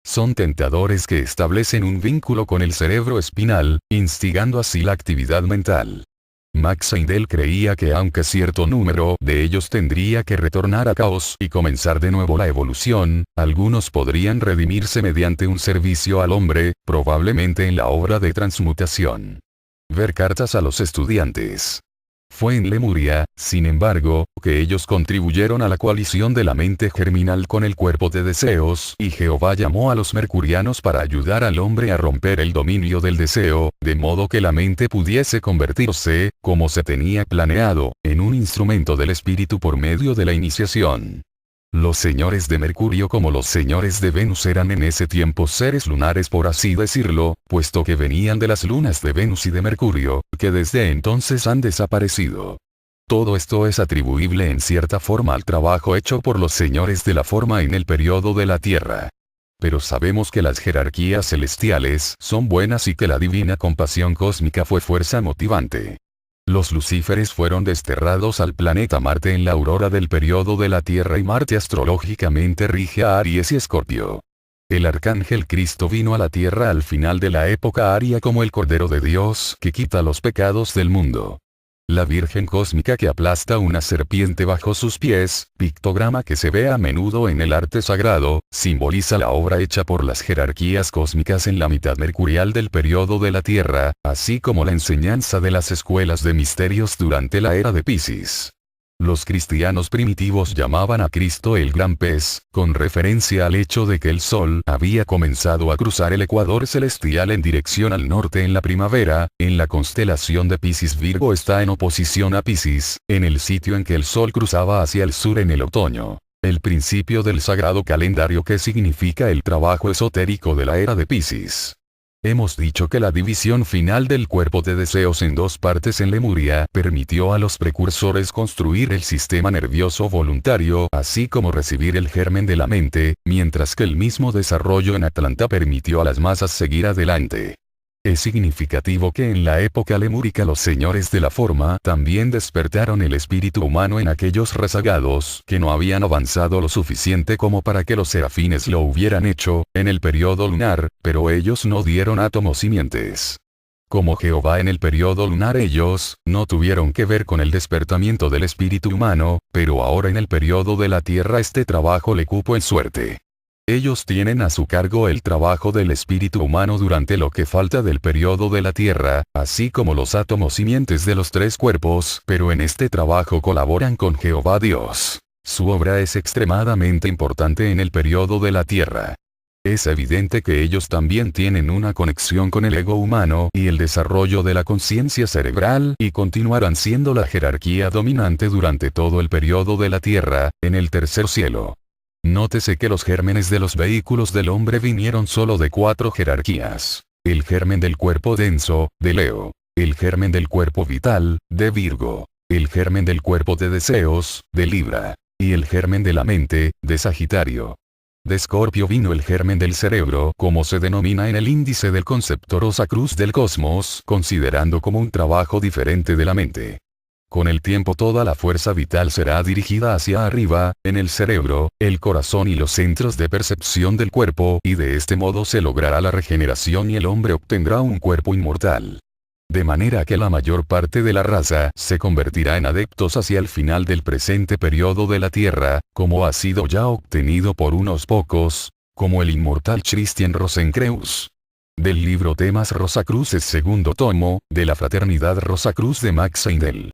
Son tentadores que establecen un vínculo con el cerebro espinal, instigando así la actividad mental. Max Heindel creía que aunque cierto número de ellos tendría que retornar a caos y comenzar de nuevo la evolución, algunos podrían redimirse mediante un servicio al hombre, probablemente en la obra de transmutación. Ver cartas a los estudiantes. Fue en Lemuria, sin embargo, que ellos contribuyeron a la coalición de la mente germinal con el cuerpo de deseos, y Jehová llamó a los mercurianos para ayudar al hombre a romper el dominio del deseo, de modo que la mente pudiese convertirse, como se tenía planeado, en un instrumento del espíritu por medio de la iniciación. Los señores de Mercurio como los señores de Venus eran en ese tiempo seres lunares por así decirlo, puesto que venían de las lunas de Venus y de Mercurio, que desde entonces han desaparecido. Todo esto es atribuible en cierta forma al trabajo hecho por los señores de la forma en el periodo de la Tierra. Pero sabemos que las jerarquías celestiales son buenas y que la divina compasión cósmica fue fuerza motivante. Los lucíferes fueron desterrados al planeta Marte en la aurora del periodo de la Tierra y Marte astrológicamente rige a Aries y Escorpio. El arcángel Cristo vino a la Tierra al final de la época aria como el Cordero de Dios que quita los pecados del mundo. La Virgen Cósmica que aplasta una serpiente bajo sus pies, pictograma que se ve a menudo en el arte sagrado, simboliza la obra hecha por las jerarquías cósmicas en la mitad mercurial del periodo de la Tierra, así como la enseñanza de las escuelas de misterios durante la era de Piscis. Los cristianos primitivos llamaban a Cristo el gran pez, con referencia al hecho de que el Sol había comenzado a cruzar el ecuador celestial en dirección al norte en la primavera. En la constelación de Piscis, Virgo está en oposición a Piscis, en el sitio en que el Sol cruzaba hacia el sur en el otoño. El principio del sagrado calendario que significa el trabajo esotérico de la era de Piscis. Hemos dicho que la división final del cuerpo de deseos en dos partes en Lemuria permitió a los precursores construir el sistema nervioso voluntario, así como recibir el germen de la mente, mientras que el mismo desarrollo en Atlanta permitió a las masas seguir adelante. Es significativo que en la época lemúrica los señores de la forma también despertaron el espíritu humano en aquellos rezagados que no habían avanzado lo suficiente como para que los serafines lo hubieran hecho, en el periodo lunar, pero ellos no dieron átomos simientes. Como Jehová en el periodo lunar ellos, no tuvieron que ver con el despertamiento del espíritu humano, pero ahora en el periodo de la tierra este trabajo le cupo en suerte. Ellos tienen a su cargo el trabajo del espíritu humano durante lo que falta del periodo de la Tierra, así como los átomos simientes de los tres cuerpos, pero en este trabajo colaboran con Jehová Dios. Su obra es extremadamente importante en el periodo de la Tierra. Es evidente que ellos también tienen una conexión con el ego humano y el desarrollo de la conciencia cerebral y continuarán siendo la jerarquía dominante durante todo el periodo de la Tierra, en el tercer cielo. Nótese que los gérmenes de los vehículos del hombre vinieron solo de 4 jerarquías. El germen del cuerpo denso, de Leo. El germen del cuerpo vital, de Virgo. El germen del cuerpo de deseos, de Libra. Y el germen de la mente, de Sagitario. De Escorpio vino el germen del cerebro, como se denomina en el índice del concepto Rosacruz del cosmos, considerando como un trabajo diferente de la mente. Con el tiempo toda la fuerza vital será dirigida hacia arriba, en el cerebro, el corazón y los centros de percepción del cuerpo, y de este modo se logrará la regeneración y el hombre obtendrá un cuerpo inmortal. De manera que la mayor parte de la raza se convertirá en adeptos hacia el final del presente periodo de la Tierra, como ha sido ya obtenido por unos pocos, como el inmortal Christian Rosenkreuz. Del libro Temas Rosacruces segundo tomo, de la Fraternidad Rosacruz de Max Seidel.